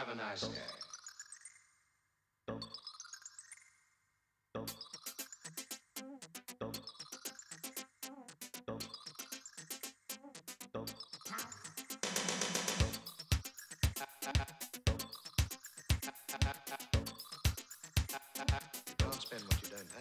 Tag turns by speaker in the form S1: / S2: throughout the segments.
S1: Have a nice day. You can't spend what you don't have. Have a nice day. Can't spend what you don't have.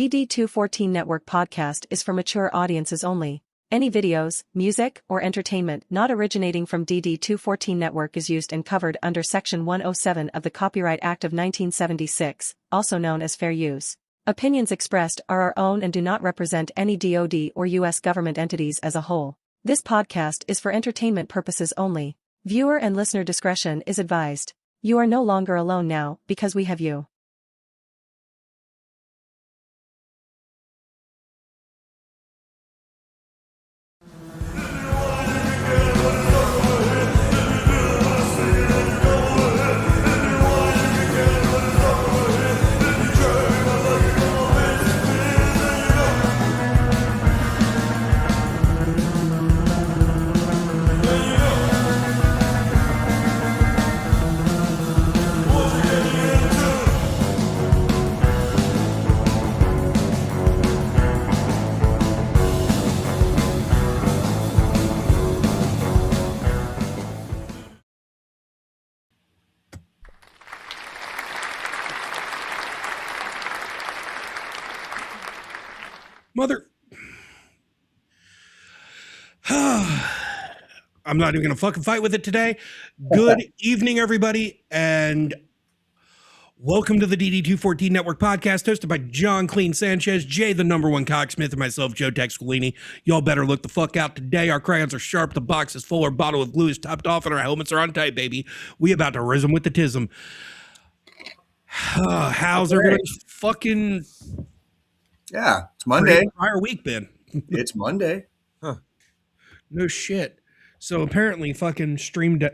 S2: DD214 Network podcast is for mature audiences only. Any videos, music, or entertainment not originating from DD214 Network is used and covered under Section 107 of the Copyright Act of 1976, also known as fair use. Opinions expressed are our own and do not represent any DoD or U.S. government entities as a whole. This podcast is for entertainment purposes only. Viewer and listener discretion is advised. You are no longer alone now, because we have you.
S3: Mother. I'm not even going to fucking fight with it today. Good evening, everybody, and welcome to the DD214 Network podcast hosted by John Clean Sanchez, Jay the number one cocksmith, and myself, Joe Squillini. Y'all better look the fuck out today. Our crayons are sharp, the box is full, our bottle of glue is topped off, and our helmets are on tight, baby. We about to rism with the tism. How's everybody's fucking...
S4: Yeah, it's Monday.
S3: Entire week been?
S4: It's Monday.
S3: No shit. So apparently, fucking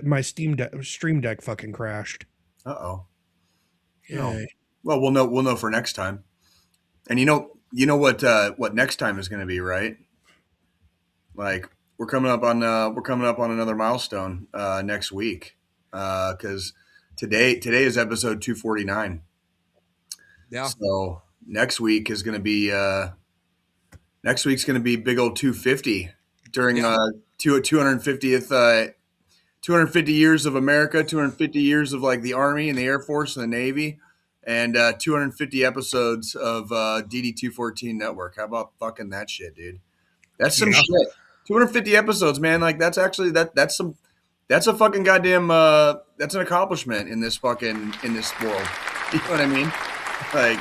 S3: my Stream Deck fucking crashed.
S4: Uh-oh.
S3: Yeah.
S4: Well, we'll know for next time. And you know what next time is going to be, right? Like we're coming up on another milestone next week because today is episode 249.
S3: Yeah.
S4: So next week is going to be big old 250 during 250th 250 years of America, 250 years of like the Army and the Air Force and the Navy, and 250 episodes of DD214 Network. How about fucking that shit, dude? That's some shit. 250 episodes, man. Like that's actually that's a fucking goddamn that's an accomplishment in this world. You know what I mean? Like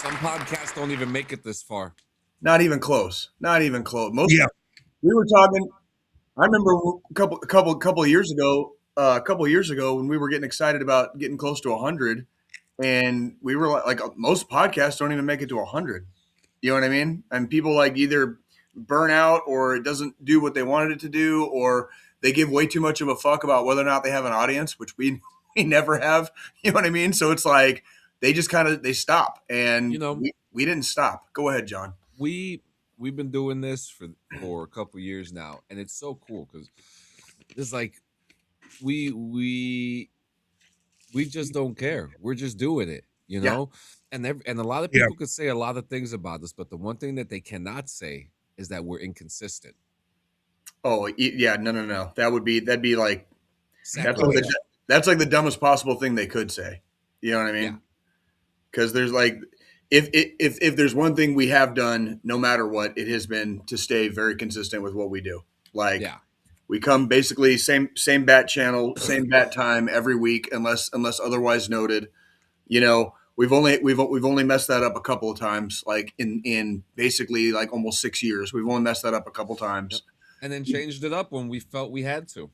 S5: Some podcasts don't even make it this far.
S4: Not even close. Not even close.
S3: Yeah.
S4: We were talking. I remember a couple of years ago. A couple of years ago, when we were getting excited about getting close to 100, and we were like most podcasts don't even make it to 100. You know what I mean? And people like either burn out or it doesn't do what they wanted it to do, or they give way too much of a fuck about whether or not they have an audience, which we never have. You know what I mean? So it's like they just they stop, and we didn't stop. Go ahead, John.
S5: We've been doing this for a couple years now, and it's so cool because it's like we just don't care. We're just doing it, you know. And a lot of people could say a lot of things about us, but the one thing that they cannot say is that we're inconsistent.
S4: Oh yeah, no. That'd be like
S5: sacrilege.
S4: That's like the dumbest possible thing they could say. You know what I mean? Because there's like if there's one thing we have done, no matter what, it has been to stay very consistent with what we do. Like we come basically same bat channel, same bat time every week, unless otherwise noted. You know, we've only messed that up a couple of times, like in basically like almost 6 years. We've only messed that up a couple times.
S5: And then changed it up when we felt we had to.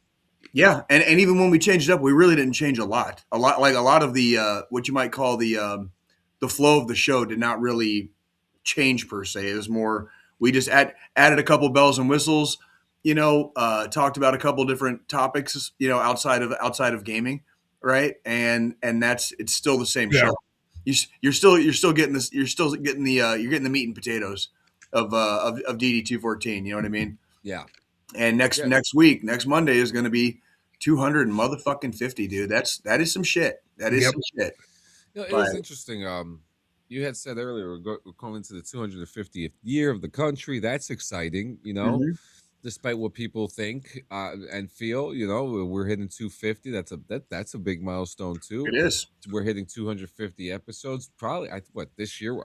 S4: Yeah, and even when we changed it up, we really didn't change a lot. A lot of the what you might call the flow of the show did not really change per se. It was more we just added a couple bells and whistles. You know, talked about a couple different topics. You know, outside of gaming, right? And it's still the same show. You're still getting this. You're still getting the meat and potatoes of DD214. You know what I mean?
S5: Yeah.
S4: And next week, next Monday is going to be 200 and motherfucking 50, dude. That is some shit. That is some shit.
S5: You know, it was interesting. You had said earlier we're going into the 250th year of the country. That's exciting, you know.
S4: Mm-hmm.
S5: Despite what people think and feel, you know, we're hitting 250. That's a big milestone too.
S4: It is.
S5: We're hitting 250 episodes. Probably, this year,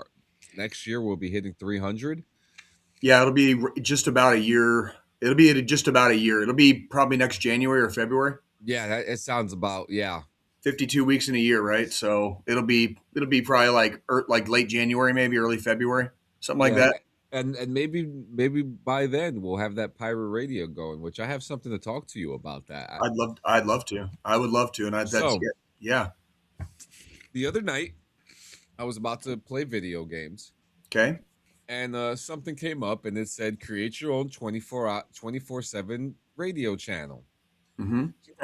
S5: next year we'll be hitting 300.
S4: Yeah, it'll be just about a year. It'll be just about a year. It'll be probably next January or February.
S5: Yeah, it sounds about
S4: 52 weeks in a year, right? So it'll be probably like late January, maybe early February, something like that.
S5: And maybe by then we'll have that pirate radio going, which I have something to talk to you about that.
S4: I'd love to. I would love to, and yeah.
S5: The other night, I was about to play video games.
S4: Okay.
S5: And something came up, and it said, "Create your own 24/7 radio channel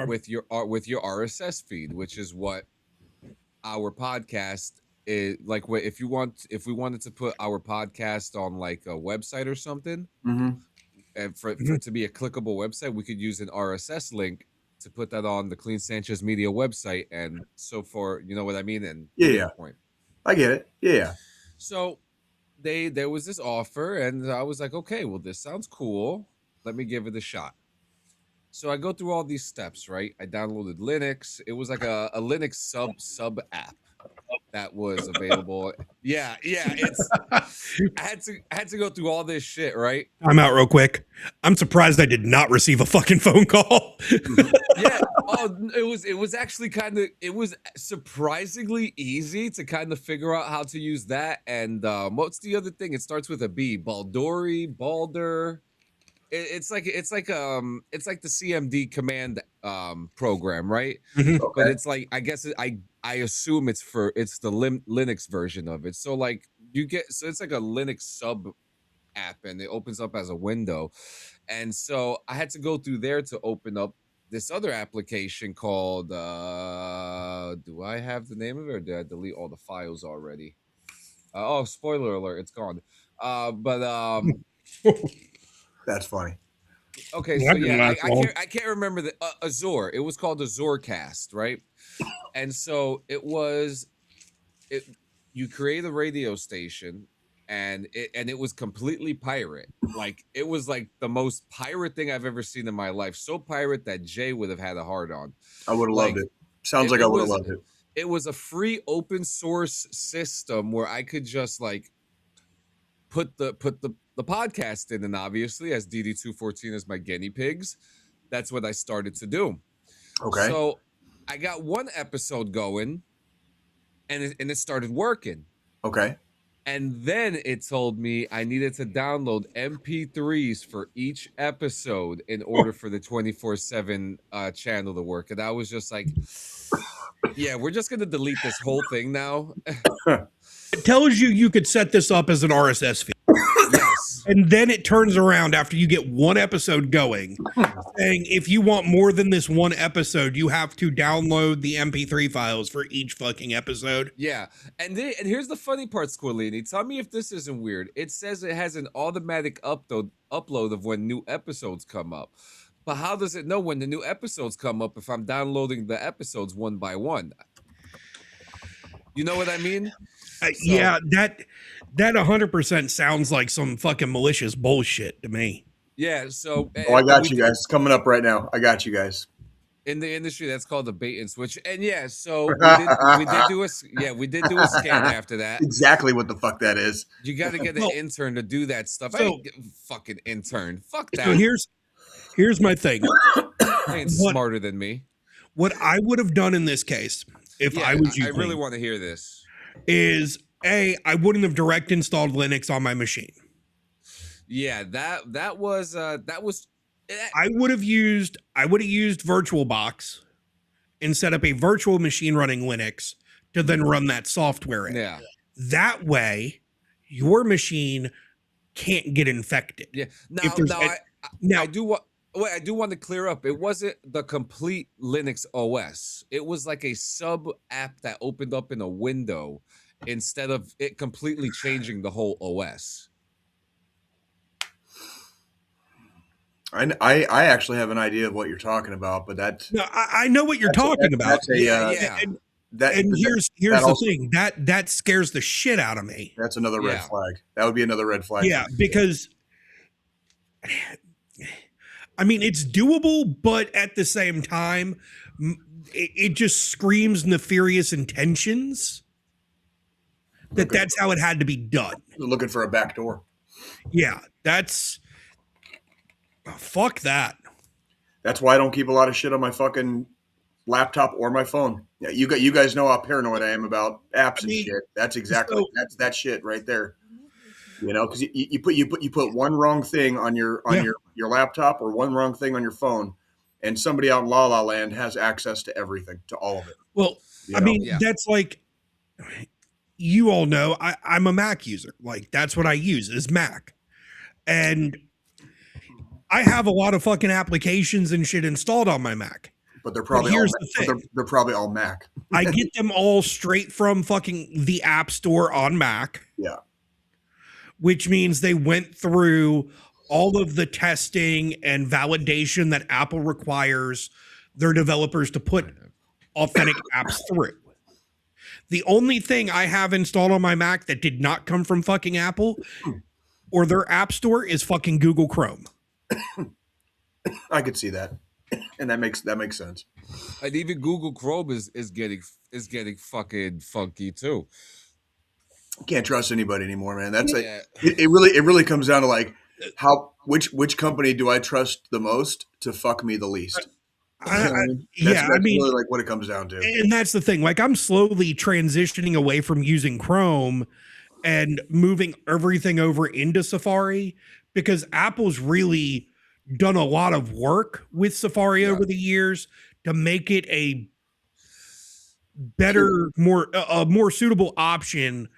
S5: with your RSS feed," which is what our podcast is like. If we wanted to put our podcast on like a website or something, and for it to be a clickable website, we could use an RSS link to put that on the Clean Sanchez Media website, and so for you know what I mean. And point.
S4: I get it. Yeah.
S5: So there was this offer, and I was like, okay, well, this sounds cool. Let me give it a shot. So I go through all these steps, right? I downloaded Linux. It was like a Linux sub app that was available. Yeah. It's I had to go through all this shit, right?
S3: I'm out real quick. I'm surprised I did not receive a fucking phone call.
S5: Yeah. Oh, it was actually it was surprisingly easy to kind of figure out how to use that. And what's the other thing? It starts with a B. Balder. It's like the CMD command program, right?
S4: Okay.
S5: But it's like I assume it's the Linux version of it. So like it's like a Linux sub app, and it opens up as a window. And so I had to go through there to open up this other application called do I have the name of it, or did I delete all the files already? Oh, spoiler alert, it's gone.
S4: That's funny.
S5: Okay, so I can't remember the Azure. It was called Azurecast, right? And so you create a radio station, and it was completely pirate. Like it was like the most pirate thing I've ever seen in my life. So pirate that Jay would have had a hard on.
S4: I would have loved it. Sounds like I would have loved it.
S5: It was a free open source system where I could just like put the podcast in, and obviously as DD214 as my guinea pigs, that's what I started to do.
S4: Okay.
S5: So I got one episode going, and it started working.
S4: Okay.
S5: And then it told me I needed to download MP3s for each episode in order for the 24/7 channel to work. And I was just like, yeah, we're just gonna delete this whole thing now.
S3: It tells you could set this up as an RSS feed.
S5: Yes.
S3: And then it turns around after you get one episode going, saying if you want more than this one episode, you have to download the MP3 files for each fucking episode.
S5: Yeah. And here's the funny part, Squillini. Tell me if this isn't weird. It says it has an automatic upload of when new episodes come up. But how does it know when the new episodes come up if I'm downloading the episodes one by one? You know what I mean?
S3: Yeah, that 100% sounds like some fucking malicious bullshit to me.
S5: Yeah, so
S4: I got you guys. It's coming up right now. I got you guys.
S5: In the industry, that's called the bait and switch. And yeah, so we did do a scan after that.
S4: Exactly what the fuck that is.
S5: You got to get an intern to do that stuff.
S3: So,
S5: I ain't get fucking intern. Fuck that.
S3: So here's my thing.
S5: They ain't smarter than me.
S3: What I would have done in this case, if I was you,
S5: I really want to hear this.
S3: Is I wouldn't have direct installed Linux on my machine.
S5: Yeah, that was
S3: I would have used VirtualBox and set up a virtual machine running Linux to then run that software in.
S5: Yeah.
S3: That way, your machine can't get infected.
S5: Yeah. I do want to clear up. It wasn't the complete Linux OS. It was like a sub app that opened up in a window instead of it completely changing the whole OS.
S4: I actually have an idea of what you're talking about, but
S3: I know what you're talking about. And here's the thing that scares the shit out of me.
S4: That's another red flag. That would be another red flag.
S3: Yeah, because I mean it's doable, but at the same time, it just screams nefarious intentions. That's how it had to be done.
S4: Looking for a back door.
S3: Yeah, fuck that.
S4: That's why I don't keep a lot of shit on my fucking laptop or my phone. Yeah, you guys know how paranoid I am about apps and shit. That's exactly that's that shit right there. You know, because you put one wrong thing on your laptop or one wrong thing on your phone, and somebody out in La La Land has access to everything, to all of it.
S3: Well, that's like, you all know I'm a Mac user. Like that's what I use is Mac, and I have a lot of fucking applications and shit installed on my Mac.
S4: But they're probably they're probably all Mac.
S3: I get them all straight from fucking the App Store on Mac.
S4: Yeah.
S3: Which means they went through all of the testing and validation that Apple requires their developers to put authentic apps through. The only thing I have installed on my Mac that did not come from fucking Apple or their App Store is fucking Google Chrome.
S4: I could see that. And that makes sense.
S5: And even Google Chrome is getting fucking funky too.
S4: Can't trust anybody anymore, man. That's it really comes down to like which company do I trust the most to fuck me the least? That's really like what it comes down to.
S3: And that's the thing. Like I'm slowly transitioning away from using Chrome and moving everything over into Safari because Apple's really done a lot of work with Safari over the years to make it a better, more suitable option.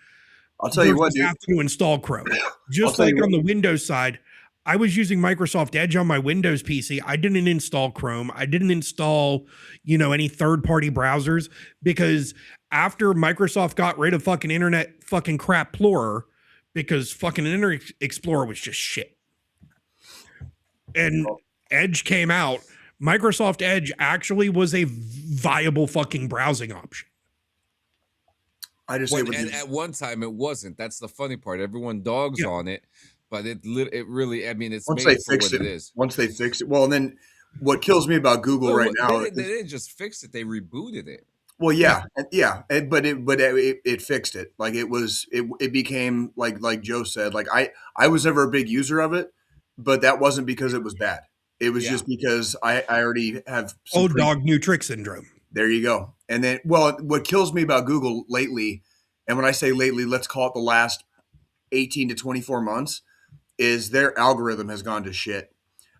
S4: I'll tell you what, dude.
S3: Have to install Chrome. Just like on the Windows side, I was using Microsoft Edge on my Windows PC. I didn't install Chrome. I didn't install, any third-party browsers because after Microsoft got rid of fucking Internet fucking crap Explorer, because fucking Internet Explorer was just shit. And Edge came out, Microsoft Edge actually was a viable fucking browsing option.
S5: At one time it wasn't. That's the funny part. Everyone dogs on it, but it really. I mean, it's
S4: once
S5: made
S4: they
S5: for
S4: fix
S5: what
S4: it.
S5: It is.
S4: Once they fix it, well, and then what kills me about Google right now?
S5: They didn't just fix it; they rebooted it.
S4: Well, but it fixed it. Like it became like Joe said. Like I was never a big user of it, but that wasn't because it was bad. It was just because I already have
S3: old dog new trick syndrome.
S4: There you go. And then, what kills me about Google lately, and when I say lately, let's call it the last 18 to 24 months is their algorithm has gone to shit.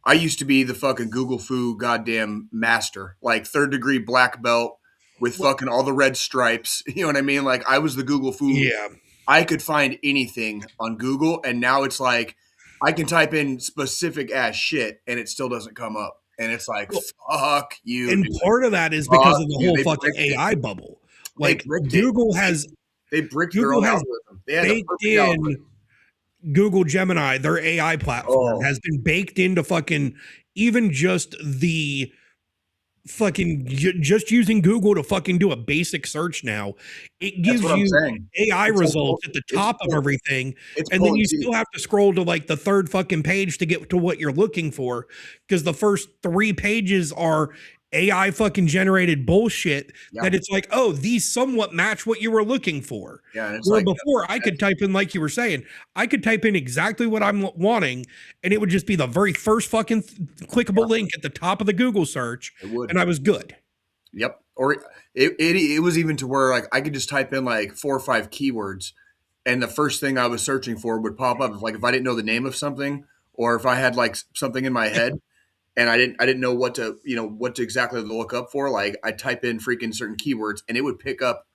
S4: I used to be the fucking Google Foo goddamn master, like third degree black belt with fucking all the red stripes. You know what I mean? Like I was the Google Foo.
S3: Yeah.
S4: I could find anything on Google, and now it's like I can type in specific ass shit and it still doesn't come up. And it's like,
S3: Well,
S4: fuck you.
S3: And
S4: dude.
S3: part of that is because of the
S4: You.
S3: whole
S4: They
S3: fucking
S4: bricked it.
S3: AI bubble.
S4: They
S3: Like
S4: bricked
S3: Google
S4: it.
S3: has
S4: They bricked their
S3: Google
S4: own
S3: has
S4: algorithm. They had the
S3: baked
S4: perfect algorithm.
S3: in Google Gemini, their AI platform,
S4: Oh.
S3: has been baked into fucking even just the fucking just using Google to fucking do a basic search now. It gives
S4: what I'm
S3: you
S4: saying.
S3: AI
S4: It's like
S3: results at the
S4: it's
S3: top of
S4: cool.
S3: everything.
S4: It's
S3: And then
S4: pulling
S3: you
S4: teeth.
S3: still have to scroll to like the third fucking page to get to what you're looking for. Because the first 3 pages are AI fucking generated bullshit
S4: Yeah.
S3: that it's like, oh, these somewhat match what you were looking for.
S4: Yeah, and it's
S3: Where
S4: like
S3: before I could type in, like you were saying, I could type in exactly what I'm wanting, and it would just be the very first fucking clickable link at the top of the Google search,
S4: it would.
S3: and I was good.
S4: Yep. Or it was even to where like I could just type in like 4 or 5 keywords, and the first thing I was searching for would pop up. Like if I didn't know the name of something, or if I had like something in my head and I didn't know what to exactly look up for, like I type in freaking certain keywords and it would pick up.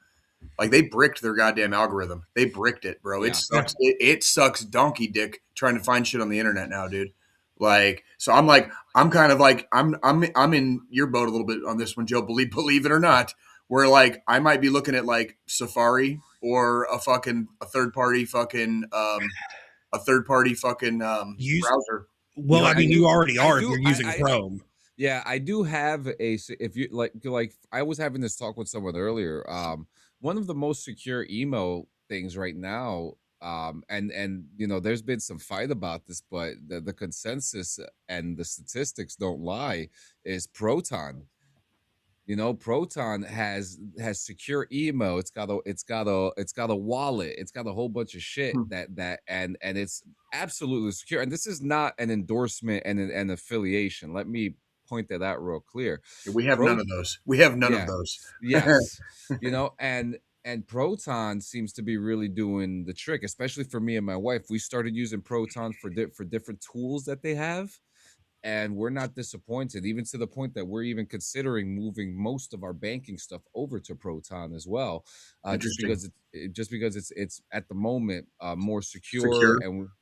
S4: Like they bricked their goddamn algorithm. They bricked it, bro.
S5: Yeah.
S4: It sucks. It sucks donkey dick trying to find shit on the internet now, dude. Like, so I'm kind of like I'm in your boat a little bit on this one, Joe. Believe it or not, where like I might be looking at like Safari or a third party fucking browser.
S3: Well, I mean, you already are if you're using
S5: I
S3: Chrome.
S5: Yeah, I do have if you like I was having this talk with someone earlier. One of the most secure email things right now, and there's been some fight about this, but the consensus and the statistics don't lie, is Proton. Proton has secure email. It's got a wallet. It's got a whole bunch of shit and it's absolutely secure. And this is not an endorsement and an affiliation. Let me point that out real clear.
S4: We have none of those. We have none of those.
S5: Yes. And Proton seems to be really doing the trick, especially for me and my wife. We started using Proton for different tools that they have. And we're not disappointed, even to the point that we're even considering moving most of our banking stuff over to Proton as well, just because it's at the moment more secure.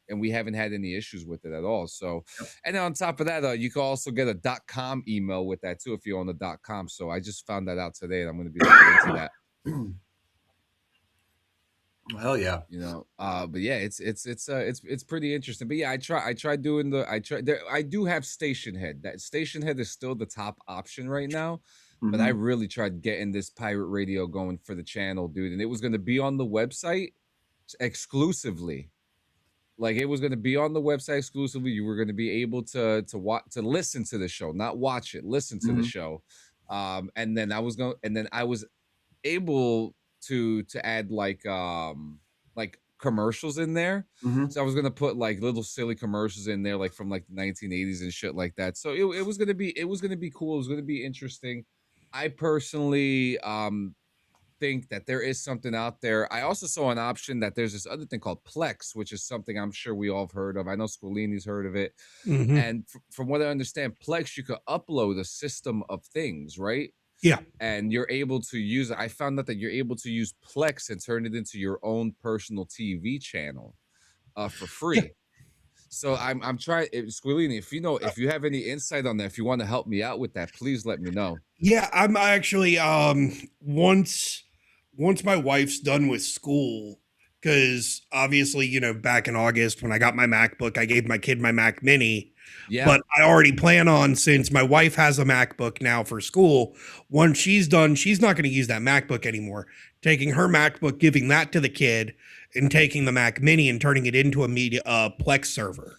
S5: And we haven't had any issues with it at all. So, and then on top of that, you can also get a .com email with that too if you own the .com. So I just found that out today, and I'm going to be looking into that.
S4: Hell yeah.
S5: But yeah, it's pretty interesting. But yeah, I do have Station Head. That Station Head is still the top option right now. Mm-hmm. But I really tried getting this pirate radio going for the channel, dude. And it was going to be on the website exclusively. Like it was going to be on the website exclusively. You were going to be able to listen to the show, not watch it, listen to the show. And then I was able to add like commercials in there. So I was gonna put like little silly commercials in there, like from like the 1980s and shit like that. So it was gonna be cool. It was gonna be interesting. I personally think that there is something out there. I also saw an option that there's this other thing called Plex, which is something I'm sure we all have heard of. I know Squillini's heard of it. And from what I understand, Plex, you could upload a system of things, right?
S3: Yeah.
S5: And you're able to use it. I found out that you're able to use Plex and turn it into your own personal TV channel for free. Yeah. So I'm trying, Squillini, if you have any insight on that, if you want to help me out with that, please let me know.
S3: Yeah, I'm actually once my wife's done with school, because obviously, back in August when I got my MacBook, I gave my kid my Mac Mini. Yeah. But I already plan on, since my wife has a MacBook now for school, once she's done, she's not going to use that MacBook anymore. Taking her MacBook, giving that to the kid, and taking the Mac Mini and turning it into a Plex server.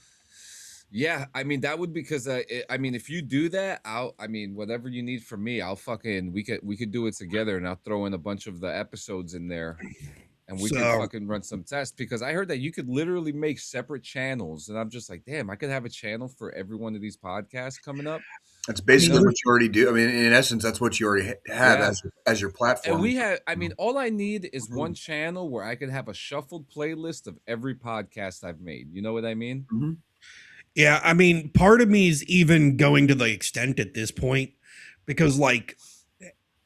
S5: Yeah, I mean that would, because if you do that, whatever you need from me, we could do it together, and I'll throw in a bunch of the episodes in there. And we could fucking run some tests, because I heard that you could literally make separate channels. And I'm just like, damn, I could have a channel for every one of these podcasts coming up.
S4: That's basically
S5: You know?
S4: what you already do. I mean, in essence, that's what you already have
S5: Yeah.
S4: as your platform.
S5: And we have, I mean, all I need is one channel where I can have a shuffled playlist of every podcast I've made. You know what I mean?
S4: Mm-hmm.
S3: Yeah, I mean, part of me is even going to the extent at this point because, like,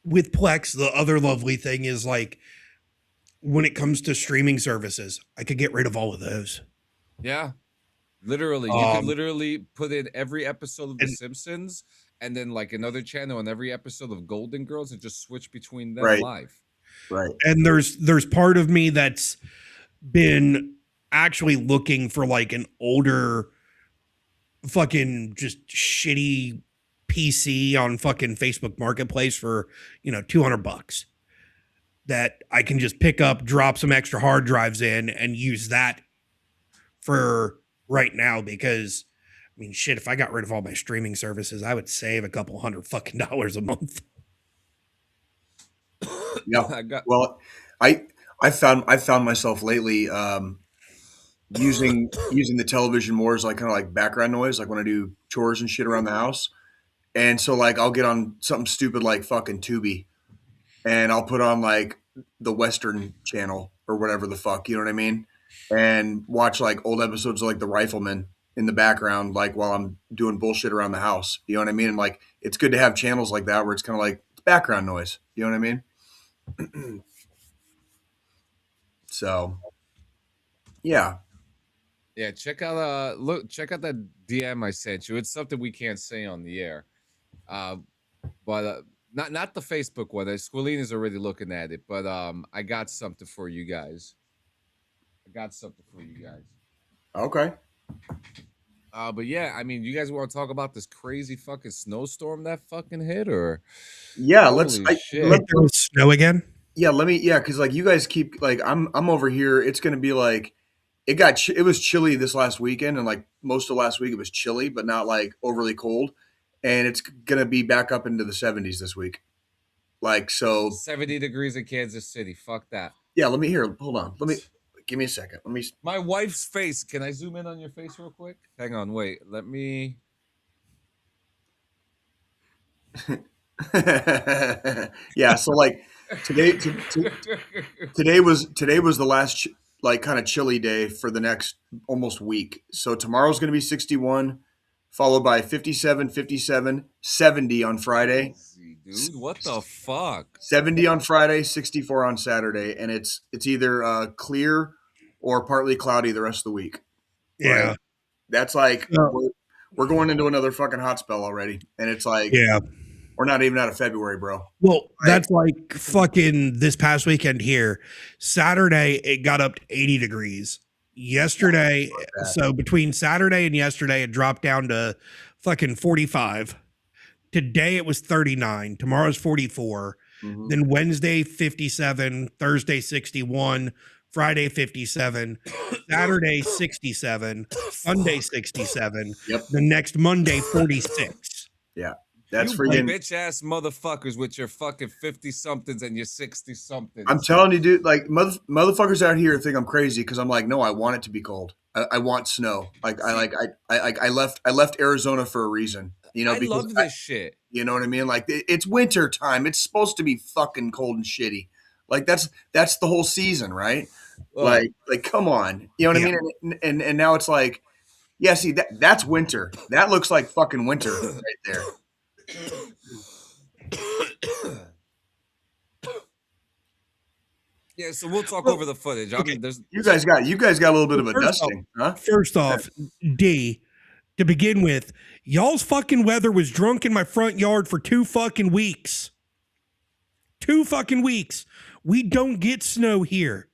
S3: with Plex, the other lovely thing is, like, when it comes to streaming services, I could get rid of all of those.
S5: Yeah. Literally, you could literally put in every episode of The Simpsons and then like another channel on every episode of Golden Girls and just switch between them live.
S4: Right.
S3: And there's part of me that's been actually looking for like an older fucking just shitty PC on fucking Facebook Marketplace for, $200 that I can just pick up, drop some extra hard drives in and use that for right now, because I mean, shit, if I got rid of all my streaming services, I would save a couple $100 fucking a month.
S4: Yeah. Well, I found myself lately using the television more as like kind of like background noise, like when I do chores and shit around the house. And so like I'll get on something stupid like fucking Tubi, and I'll put on like the Western channel or whatever the fuck, you know what I mean? And watch like old episodes of like The Rifleman in the background, like while I'm doing bullshit around the house. You know what I mean? And like it's good to have channels like that where it's kind of like background noise. You know what I mean? So yeah.
S5: Yeah, check out that DM I sent you. It's something we can't say on the air. But not the Facebook one. Squillini is already looking at it, but I got something for you guys.
S4: Okay.
S5: But yeah, I mean, you guys want to talk about this crazy fucking snowstorm that fucking hit, or
S4: yeah,
S5: Holy shit.
S3: Like there was snow again.
S4: Yeah, because like you guys keep like I'm over here. It's gonna be like it was chilly this last weekend, and like most of last week it was chilly, but not like overly cold. And it's gonna be back up into the 70s this week. Like so,
S5: 70 degrees in Kansas City. Fuck that.
S4: yeah. Hold on. Give me a second.
S5: My wife's face. Can I zoom in on your face real quick? Hang on, wait. Let me.
S4: Yeah. So like today was the last like kind of chilly day for the next almost week. So tomorrow's going to be 61, followed by 57, 57, 70 on Friday.
S5: Dude, what the fuck?
S4: 70 on Friday, 64 on Saturday, and it's either clear or partly cloudy the rest of the week.
S3: Yeah.
S4: Right? That's like we're going into another fucking hot spell already, and it's like we're not even out of February, bro.
S3: Well, that's like fucking this past weekend here. Saturday, it got up to 80 degrees. Yesterday, so between Saturday and yesterday, it dropped down to fucking 45. Today, it was 39. Tomorrow's 44. Mm-hmm. Then Wednesday, 57. Thursday, 61. Friday, 57. Saturday, 67. Sunday, 67.
S4: Yep.
S3: The next Monday, 46.
S4: Yeah. That's
S5: you
S4: freaking
S5: bitch ass motherfuckers with your fucking 50 somethings and your 60 somethings.
S4: I'm telling you, dude, like motherfuckers out here think I'm crazy because I'm like, no, I want it to be cold. I want snow. Like I left Arizona for a reason. You know,
S5: I love this shit.
S4: You know what I mean? Like it's winter time. It's supposed to be fucking cold and shitty. Like that's the whole season, right? Like come on. You know what I mean? And now it's like, yeah, see that's winter. That looks like fucking winter right there.
S5: Yeah, so we'll talk over the footage. I mean,
S4: you guys got a little bit of a dusting, huh?
S3: First off, D, to begin with, y'all's fucking weather was drunk in my front yard for 2 fucking weeks. 2 fucking weeks. We don't get snow here.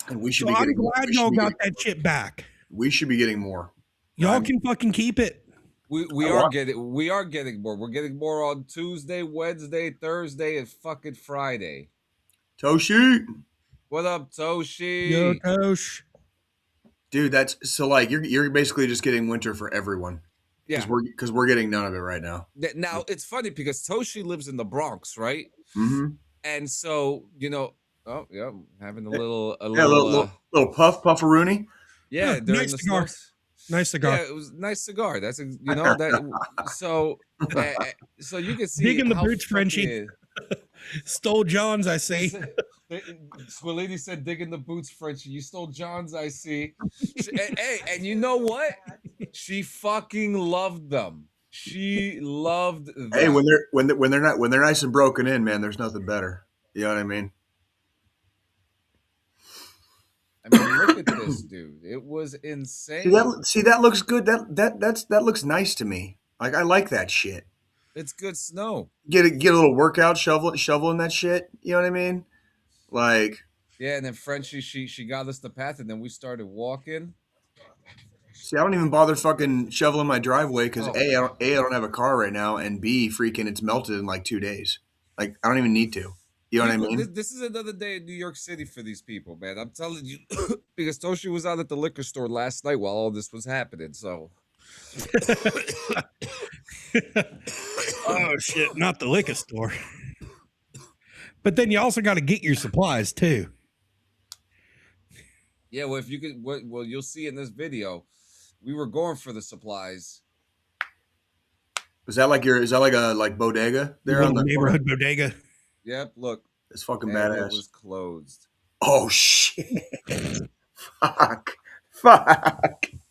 S4: And we should
S3: so
S4: be
S3: I'm glad y'all got that shit back.
S4: We should be getting more.
S3: Y'all can fucking keep it.
S5: We are getting more. We're getting more on Tuesday, Wednesday, Thursday, and fucking Friday.
S4: Toshi,
S5: what up, Toshi?
S3: Yo, Tosh.
S4: Dude, that's so like you're basically just getting winter for everyone.
S5: Yeah,
S4: because we're getting none of it right now.
S5: Now it's funny because Toshi lives in the Bronx, right?
S4: Mm-hmm.
S5: And so having a little
S4: puff pufferoonie.
S5: Yeah, during
S3: nice
S5: the
S3: cigar. Nice cigar.
S5: Yeah, it was a nice cigar. That's you know that. So so you can see
S3: Digging the
S5: how
S3: boots, Frenchie. Stole John's, I see.
S5: Squillini said, "Digging the boots, Frenchie. You stole John's, I see." Hey, and you know what? She fucking loved them. She loved them.
S4: Hey, when they're nice and broken in, man, there's nothing better. You know what I mean?
S5: I mean, look at this dude. It was insane.
S4: That looks good. That looks nice to me. Like I like that shit.
S5: It's good snow.
S4: Get a little workout shoveling that shit. You know what I mean? Like
S5: yeah, and then Frenchie, she got us the path, and then we started walking.
S4: See, I don't even bother fucking shoveling my driveway because I don't have a car right now, and B, freaking, it's melted in like 2 days. Like I don't even need to. You know what I mean?
S5: This is another day in New York City for these people, man. I'm telling you, because Toshi was out at the liquor store last night while all this was happening. So,
S3: oh shit, not the liquor store. But then you also got to get your supplies too.
S5: Yeah, well, if you could, well, you'll see in this video, we were going for the supplies.
S4: Is that like a bodega there on the
S3: neighborhood bodega?
S5: Yep, look.
S4: It's fucking badass.
S5: It was closed.
S4: Oh shit! Fuck!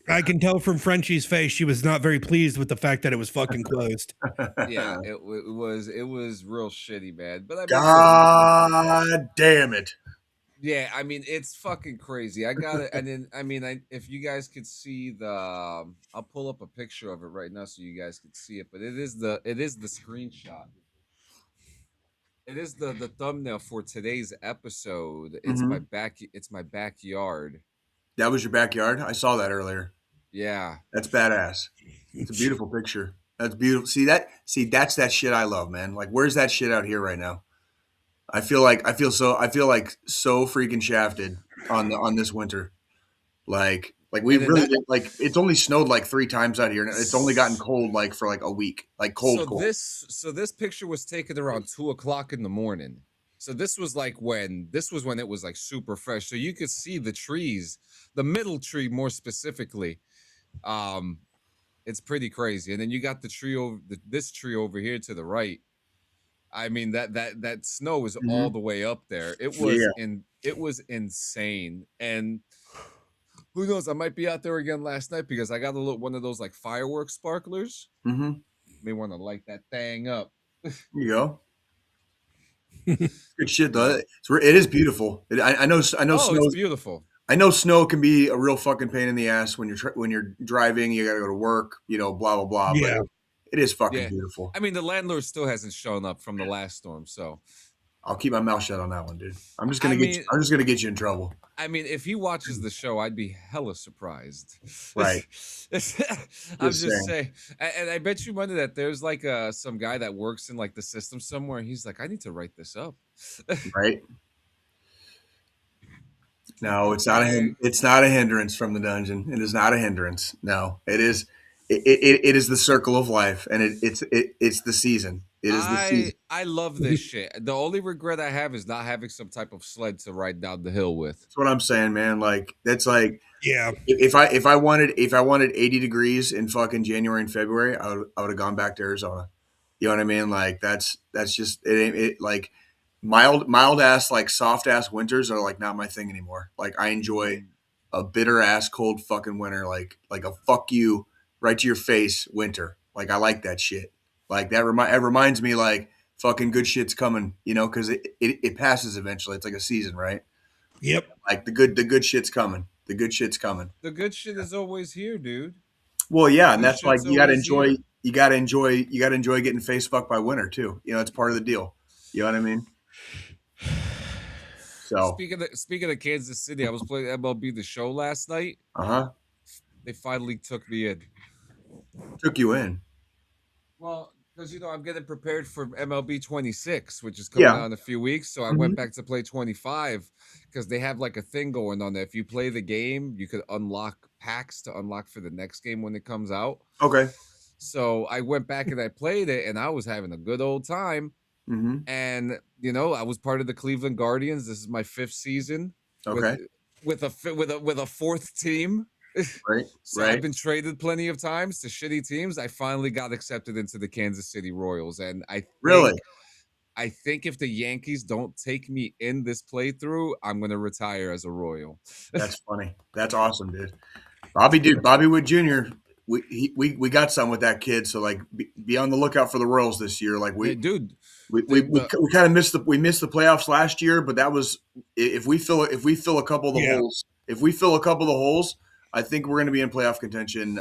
S3: I can tell from Frenchie's face she was not very pleased with the fact that it was fucking closed.
S5: Yeah, it was real shitty, man. But I mean,
S4: God damn it!
S5: Yeah, I mean, it's fucking crazy. I got it, and then I mean, if you guys could see the, I'll pull up a picture of it right now so you guys can see it. But it is the screenshot. It is the thumbnail for today's episode. It's It's my backyard.
S4: That was your backyard? I saw that earlier.
S5: Yeah,
S4: that's badass. It's a beautiful picture. That's beautiful. See, that's that shit I love, man. Like, where's that shit out here right now? I feel like so freaking shafted on this winter. Like we really like it's only snowed like 3 times out here, and it's only gotten cold like for like a week, like cold.
S5: So this picture was taken around 2:00 in the morning. So this was when it was like super fresh. So you could see the trees, the middle tree more specifically. It's pretty crazy. And then you got the tree this tree over here to the right. I mean that snow is all the way up there. It was insane. And who knows? I might be out there again last night because I got one of those like fireworks sparklers. May want to light that thing up.
S4: There you go. Good shit though. It is beautiful. I know.
S5: It's beautiful.
S4: I know snow can be a real fucking pain in the ass when you're driving. You got to go to work. You know, blah blah blah.
S3: Yeah.
S4: But it is fucking beautiful.
S5: I mean, the landlord still hasn't shown up from the last storm, so
S4: I'll keep my mouth shut on that one, dude. I'm just gonna get you in trouble.
S5: I mean, if he watches the show, I'd be hella surprised.
S4: Right.
S5: I'm just saying, and I bet you money that there's like some guy that works in like the system somewhere, and he's like, I need to write this up.
S4: Right. No, it's not a hindrance from the dungeon. It is not a hindrance. No, it is. It is the circle of life, and it's the season. It is the season.
S5: I love this shit. The only regret I have is not having some type of sled to ride down the hill with.
S4: That's what I'm saying, man. Like that's like,
S3: yeah.
S4: If I wanted 80 degrees in fucking January and February, I would have gone back to Arizona. You know what I mean? Like that's just it like mild ass, like soft ass winters are like not my thing anymore. Like I enjoy a bitter ass cold fucking winter, like a fuck you right to your face winter. Like I like that shit. Like that it reminds me like fucking good shit's coming, you know, because it passes eventually. It's like a season, right?
S3: Yep.
S4: Like the good shit's coming. The good shit's coming.
S5: The good shit is always here, dude.
S4: Well, yeah, and that's like you gotta enjoy getting face fucked by winter too. You know, it's part of the deal. You know what I mean? So
S5: speaking of Kansas City, I was playing MLB The Show last night. They finally took me in.
S4: Took you in?
S5: Well, because I'm getting prepared for MLB 26, which is coming out in a few weeks. So I went back to play 25 because they have like a thing going on there. If you play the game, you could unlock packs to unlock for the next game when it comes out.
S4: Okay.
S5: So I went back and I played it, and I was having a good old time. And I was part of the Cleveland Guardians. This is my 5th season.
S4: Okay.
S5: With a 4th team.
S4: Right.
S5: So I've been traded plenty of times to shitty teams. I finally got accepted into the Kansas City Royals, and
S4: Really?
S5: I think if the Yankees don't take me in this playthrough, I'm gonna retire as a Royal.
S4: That's funny. That's awesome, dude. Bobby Wood Jr. We got some with that kid. So like, be on the lookout for the Royals this year. Like
S5: Hey, dude,
S4: we kind of missed the playoffs last year, but that was if we fill a couple of the
S3: Yeah.
S4: holes. If we fill a couple of the holes, I think we're going to be in playoff contention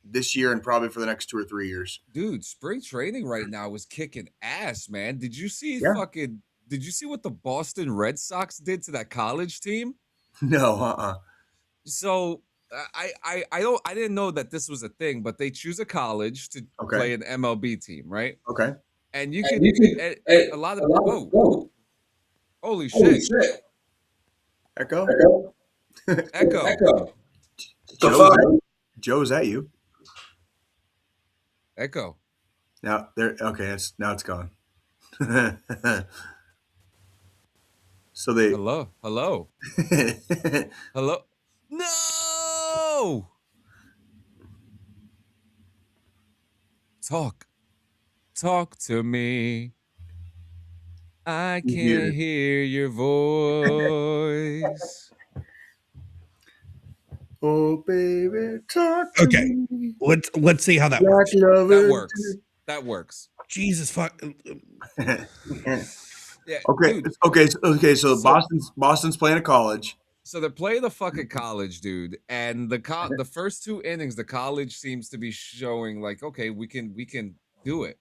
S4: this year and probably for the next 2 or 3 years.
S5: dude, spring training right now is kicking ass, man. Did you see
S4: Yeah.
S5: Did you see what the Boston Red Sox did to that college team?
S4: No,
S5: So I didn't know that this was a thing, but they choose a college to
S4: Okay.
S5: play an MLB team, right?
S4: Okay.
S5: And you could a lot of whoa, holy shit,
S4: Echo.
S5: echo,
S4: Joe, is that you?
S5: echo.
S4: Now there. Okay, now it's gone. So they.
S5: Hello. No. Talk to me. I can't hear your voice.
S4: Oh baby, talk to
S3: Okay.
S4: me.
S3: Let's see how that works.
S5: That works.
S3: Jesus fuck.
S5: Yeah.
S4: Okay.
S5: Dude,
S4: Okay. So Boston's playing a college.
S5: so they're playing the fucking college, dude, and the first 2 innings, the college seems to be showing like, okay, we can do it.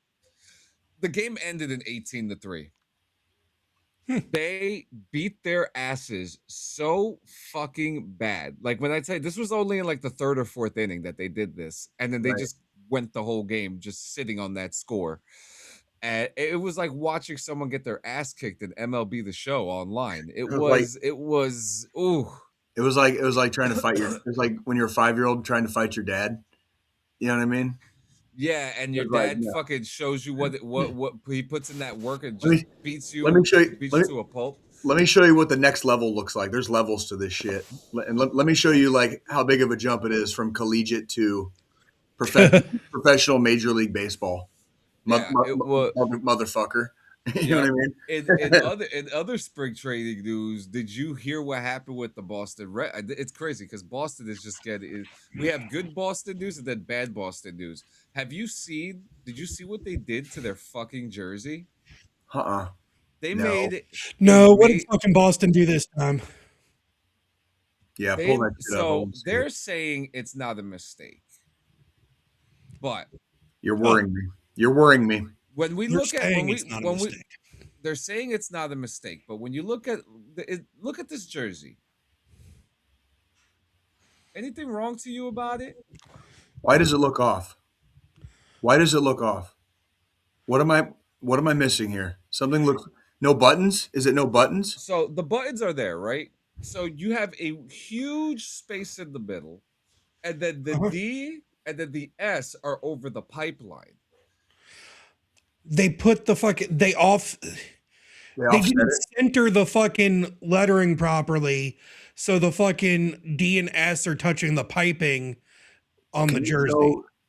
S5: The game ended in 18-3. They beat their asses so fucking bad. Like when I tell you, this was only in like the 3rd or 4th inning that they did this, and then they
S4: Right.
S5: just went the whole game just sitting on that score. And it was like watching someone get their ass kicked in MLB The Show online. It was ooh.
S4: It was like trying to fight it was like when you're a 5-year-old trying to fight your dad. You know what I mean?
S5: Yeah, and your
S4: It's like,
S5: dad
S4: yeah.
S5: fucking shows you what he puts in that work and
S4: Let
S5: just
S4: me-
S5: beats you.
S4: let me show you-
S5: Beats
S4: let
S5: you
S4: me-
S5: to a pulp.
S4: Let me show you what the next level looks like. There's levels to this shit, and let me show you like how big of a jump it is from collegiate to professional Major League Baseball.
S5: Yeah, it was.
S4: Motherfucker. You know what I mean?
S5: In other spring training news, did you hear what happened with the Boston Red? It's crazy because Boston is just getting. We have good Boston news and then bad Boston news. Did you see what they did to their fucking jersey? They
S4: No.
S5: made
S3: No, what did fucking Boston do this time?
S4: Yeah, pull that shit up. I
S5: so
S4: wanna see
S5: they're
S4: it.
S5: saying it's not a mistake, but
S4: You're worrying me. You're worrying me.
S5: when we
S3: You're
S5: look at
S3: saying it's not a mistake.
S5: they're saying it's not a mistake, but when you look at this jersey, anything wrong to you about it?
S4: Why does it look off? Why does it look off? What am I missing here? Something looks no buttons? Is it no buttons?
S5: So the buttons are there, right? So you have a huge space in the middle, and then the D and then the S are over the pipeline.
S3: They put the fucking they
S4: offset
S3: didn't
S4: it?
S3: center the fucking lettering properly, so the fucking D and S are touching the piping on the jersey.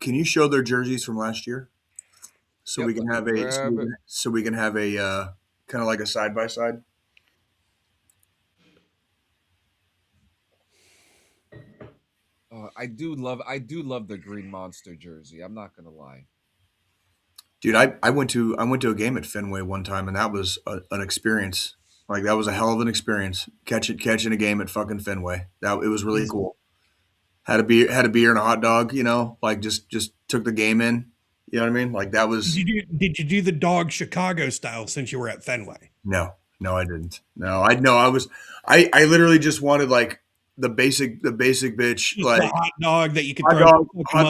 S4: Can you show their jerseys from last year? So
S5: Yep,
S4: we can
S5: let
S4: have
S5: me
S4: a
S5: grab it.
S4: so we can have a kind of like a side by side.
S5: I do love the Green Monster jersey. I'm not gonna lie.
S4: Dude, I went to a game at Fenway one time, and that was an experience. Like that was a hell of an experience. Catching a game at fucking Fenway. It was really cool. Had a beer and a hot dog. You know, like just took the game in. You know what I mean? Like that was.
S3: Did you do the dog Chicago style since you were at Fenway?
S4: No, I didn't. I literally just wanted like the basic bitch,
S3: Just
S4: like
S3: the hot dog that you could
S4: hot
S3: throw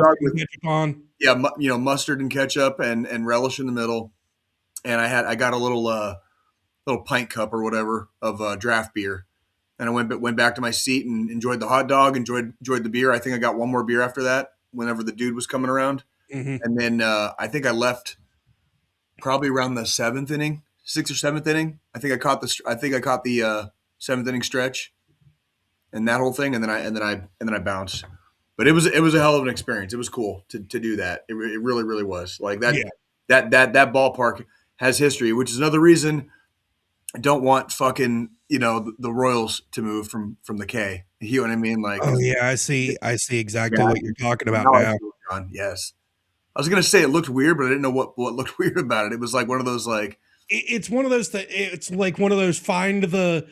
S4: dog
S3: with ketchup on.
S4: Yeah, mustard and ketchup and relish in the middle. And I got a little pint cup or whatever of draft beer, and I went back to my seat and enjoyed the hot dog, enjoyed the beer. I think I got one more beer after that. Whenever the dude was coming around, and then I think I left probably around the 6th or 7th inning. I think I caught the 7th inning stretch, and that whole thing, and then I bounced. But it was a hell of an experience. It was cool to do that. It really really was. Like that
S3: Yeah.
S4: that ballpark has history, which is another reason I don't want fucking the Royals to move from the K. You know what I mean? Like,
S3: Oh yeah, I see exactly
S4: Yeah.
S3: what you're talking about
S4: now I
S3: now.
S4: see it, John. Yes, I was gonna say it looked weird, but I didn't know what looked weird about it. It was like one of those like
S3: It's one of those that it's like one of those find the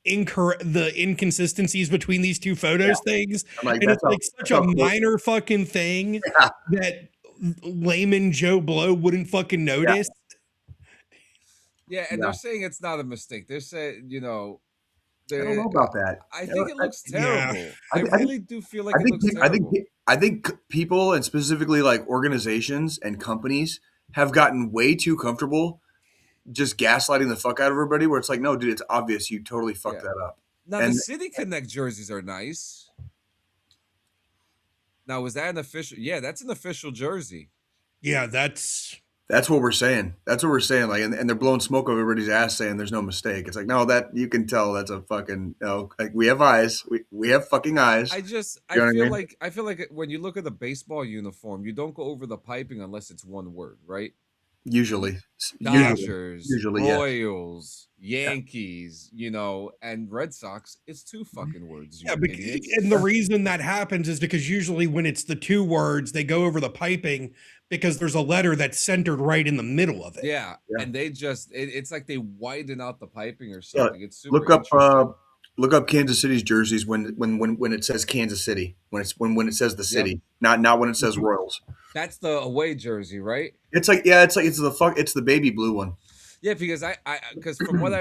S3: inconsistencies between these two photos things,
S4: I'm like,
S3: and
S4: that's
S3: it's like such a minor fucking thing that layman Joe Blow wouldn't fucking notice.
S5: Yeah, and they're saying it's not a mistake. They're saying,
S4: I don't know about that.
S5: I think it looks
S3: Yeah.
S5: terrible. I really do feel like it looks
S4: I
S5: terrible.
S4: think people, and specifically like organizations and companies, have gotten way too comfortable just gaslighting the fuck out of everybody. Where it's like, no, dude, it's obvious you totally fucked that up.
S5: Now
S4: And
S5: the City Connect jerseys are nice. Now, was that an official? Yeah, that's an official jersey.
S3: Yeah, that's
S4: what we're saying. That's what we're saying. Like, and they're blowing smoke over everybody's ass, saying there's no mistake. It's like, no, that you can tell that's a fucking like we have eyes. We have fucking eyes.
S5: I feel like when you look at the baseball uniform, you don't go over the piping unless it's one word, right?
S4: Usually,
S5: Dodgers,
S4: usually, yeah.
S5: Royals, Yankees, and Red Sox. It's two fucking words.
S3: yeah. And the reason that happens is because usually when it's the two words, they go over the piping because there's a letter that's centered right in the middle of it.
S5: Yeah. And they just it's like they widen out the piping or something. It's super
S4: look up Kansas City's jerseys when it says Kansas City, when it says the city, not when it says Royals.
S5: That's the away jersey, right?
S4: It's the baby blue one.
S5: Yeah, because because from what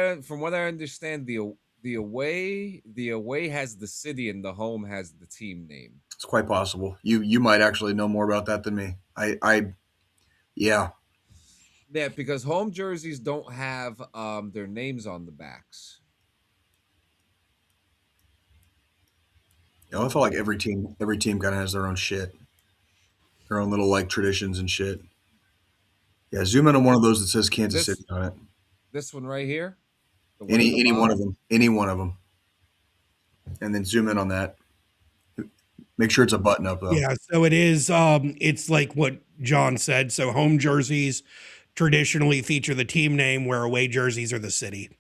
S5: I understand, the away has the city and the home has the team name.
S4: It's quite possible. You might actually know more about that than me. Yeah,
S5: because home jerseys don't have their names on the backs.
S4: I feel like every team kind of has their own shit, their own little like traditions and shit. Yeah, zoom in on one of those that says Kansas City on it.
S5: This one right here.
S4: Any one of them, and then zoom in on that. Make sure it's a button up though.
S3: Yeah, so it is. It's like what John said. So home jerseys traditionally feature the team name, where away jerseys are the city.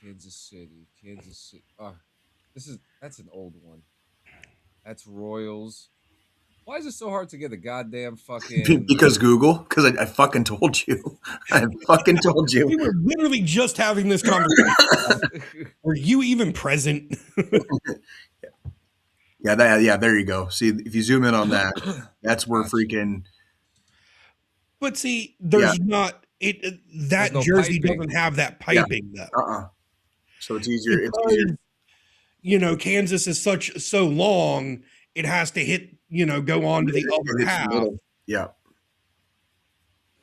S5: Kansas City. Oh, that's an old one. That's Royals. Why is it so hard to get a goddamn fucking?
S4: Because Google. Because I fucking told you. I fucking told you.
S3: We were literally just having this conversation. Were you even present?
S4: Yeah, there you go. See, if you zoom in on that, that's where freaking.
S3: But see, there's not it. That no jersey piping. Doesn't have that piping though.
S4: So it's easier.
S3: Because, Kansas is so long, it has to hit. Go on to the other half.
S4: Yeah.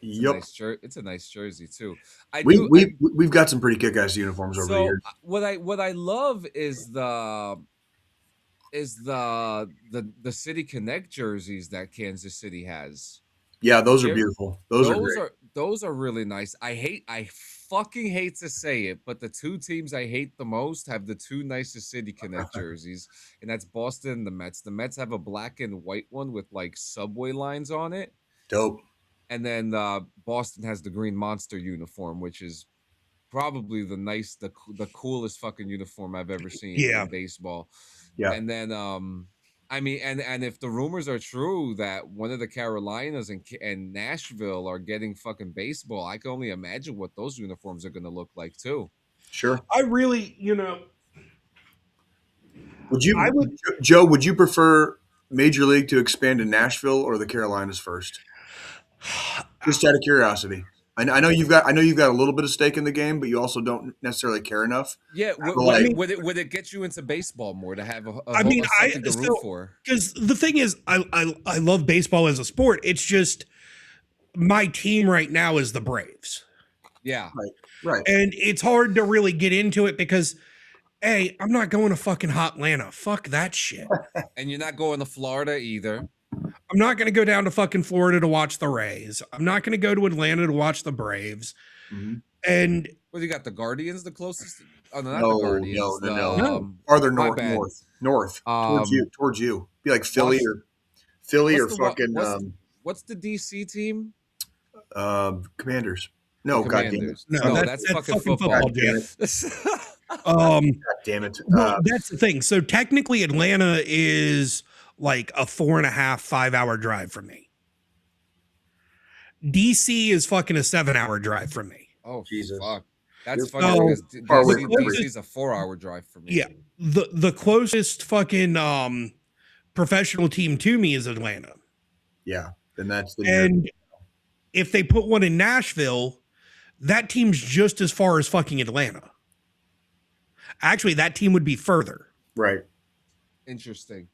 S5: It's a nice jersey too.
S4: We've got some pretty kick-ass uniforms over the years.
S5: What I love is the City Connect jerseys that Kansas City has.
S4: Yeah, those are beautiful.
S5: Those are really nice. I fucking hate to say it, but the two teams I hate the most have the two nicest City Connect jerseys, and that's Boston and the Mets. The Mets have a black and white one with like subway lines on it.
S4: Dope.
S5: And then Boston has the Green Monster uniform, which is probably the coolest fucking uniform I've ever seen in baseball.
S4: Yeah.
S5: And then and if the rumors are true that one of the Carolinas and Nashville are getting fucking baseball, I can only imagine what those uniforms are going to look like too.
S4: Sure.
S3: I really,
S4: Joe, would you prefer Major League to expand to Nashville or the Carolinas first? Just out of curiosity. I know you've got a little bit of stake in the game, but you also don't necessarily care enough.
S5: Yeah, would it get you into baseball more to have something to root for?
S3: Because the thing is, I love baseball as a sport. It's just my team right now is the Braves.
S5: Yeah,
S4: right.
S3: And it's hard to really get into it because, A, I'm not going to fucking Hotlanta. Fuck that shit.
S5: And you're not going to Florida either.
S3: I'm not going to go down to fucking Florida to watch the Rays. I'm not going to go to Atlanta to watch the Braves.
S4: Mm-hmm.
S3: And
S5: you got the Guardians the closest Oh no, not the
S4: No,
S5: Guardians.
S4: no,
S5: The
S4: no.
S3: No.
S4: Farther
S5: my
S4: north,
S5: bad.
S4: north, towards you. Be like Philly
S5: What's
S4: or
S5: the
S4: fucking
S5: what's the DC team?
S4: Commanders.
S5: The
S4: No, god damn it.
S5: Commanders.
S3: No,
S5: No,
S3: that's
S5: fucking
S3: fucking
S5: football.
S3: football, Jay.
S4: God damn it.
S3: Well, that's the thing. So technically, Atlanta is like a 4.5, 5 hour drive from me. DC is fucking a 7 hour drive from me.
S5: Oh
S4: Jesus.
S5: fuck. That's
S4: You're
S5: funny because
S4: far away from
S5: DC is a 4-hour drive for me.
S3: Yeah. The closest fucking professional team to me is Atlanta.
S4: Yeah. Then that's the
S3: And if they put one in Nashville, that team's just as far as fucking Atlanta. Actually, that team would be further.
S4: right.
S5: Interesting.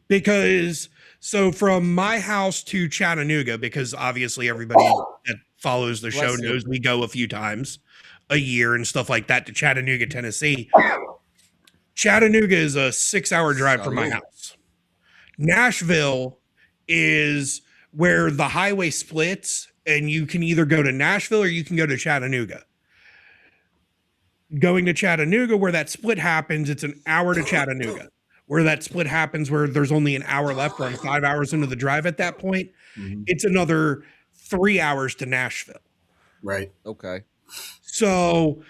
S3: Because so from my house to Chattanooga, because obviously everybody that follows the show
S5: Bless you.
S3: knows we go a few times a year and stuff like that to Chattanooga, Tennessee. Chattanooga is a 6 hour drive from my
S5: Salute.
S3: house. Nashville is where the highway splits, and you can either go to Nashville or you can go to Chattanooga. Going to Chattanooga, where that split happens, it's an hour to Chattanooga. Where that split happens, where there's only an hour left, or I'm 5 hours into the drive at that point, it's another 3 hours to Nashville.
S4: Right.
S5: Okay.
S3: So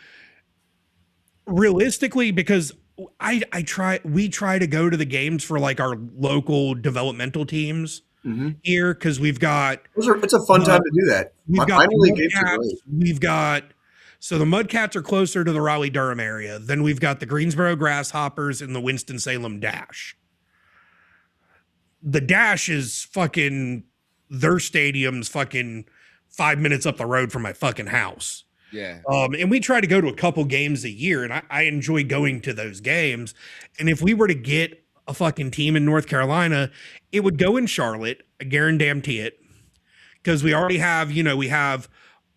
S3: realistically, because we try to go to the games for like our local developmental teams here, because we've got
S4: It's a fun time to do that.
S3: we've got
S4: Minor
S3: the
S4: league games are
S3: Mudcats,
S4: great.
S3: we've got so the Mudcats are closer to the Raleigh-Durham area. Then we've got the Greensboro Grasshoppers and the Winston-Salem Dash. The Dash is fucking their stadium's fucking 5 minutes up the road from my fucking house.
S5: Yeah.
S3: And we try to go to a couple games a year, and I enjoy going to those games. And if we were to get a fucking team in North Carolina, it would go in Charlotte. I guarantee it. Because we already have, we have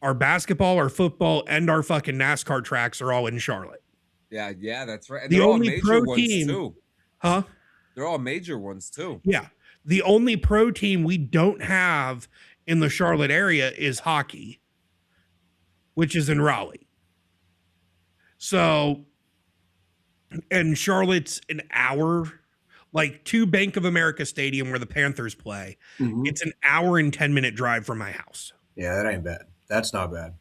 S3: our basketball, our football, and our fucking NASCAR tracks are all in Charlotte.
S5: Yeah, that's right. And
S3: The
S5: they're all
S3: only
S5: major
S3: pro
S5: ones
S3: team-
S5: too.
S3: Huh?
S5: They're all major ones too.
S3: Yeah. The only pro team we don't have in the Charlotte area is hockey, which is in Raleigh. So, and Charlotte's an hour, like to Bank of America Stadium where the Panthers play. It's an hour and 10-minute drive from my house.
S4: Yeah, that ain't bad. That's not bad.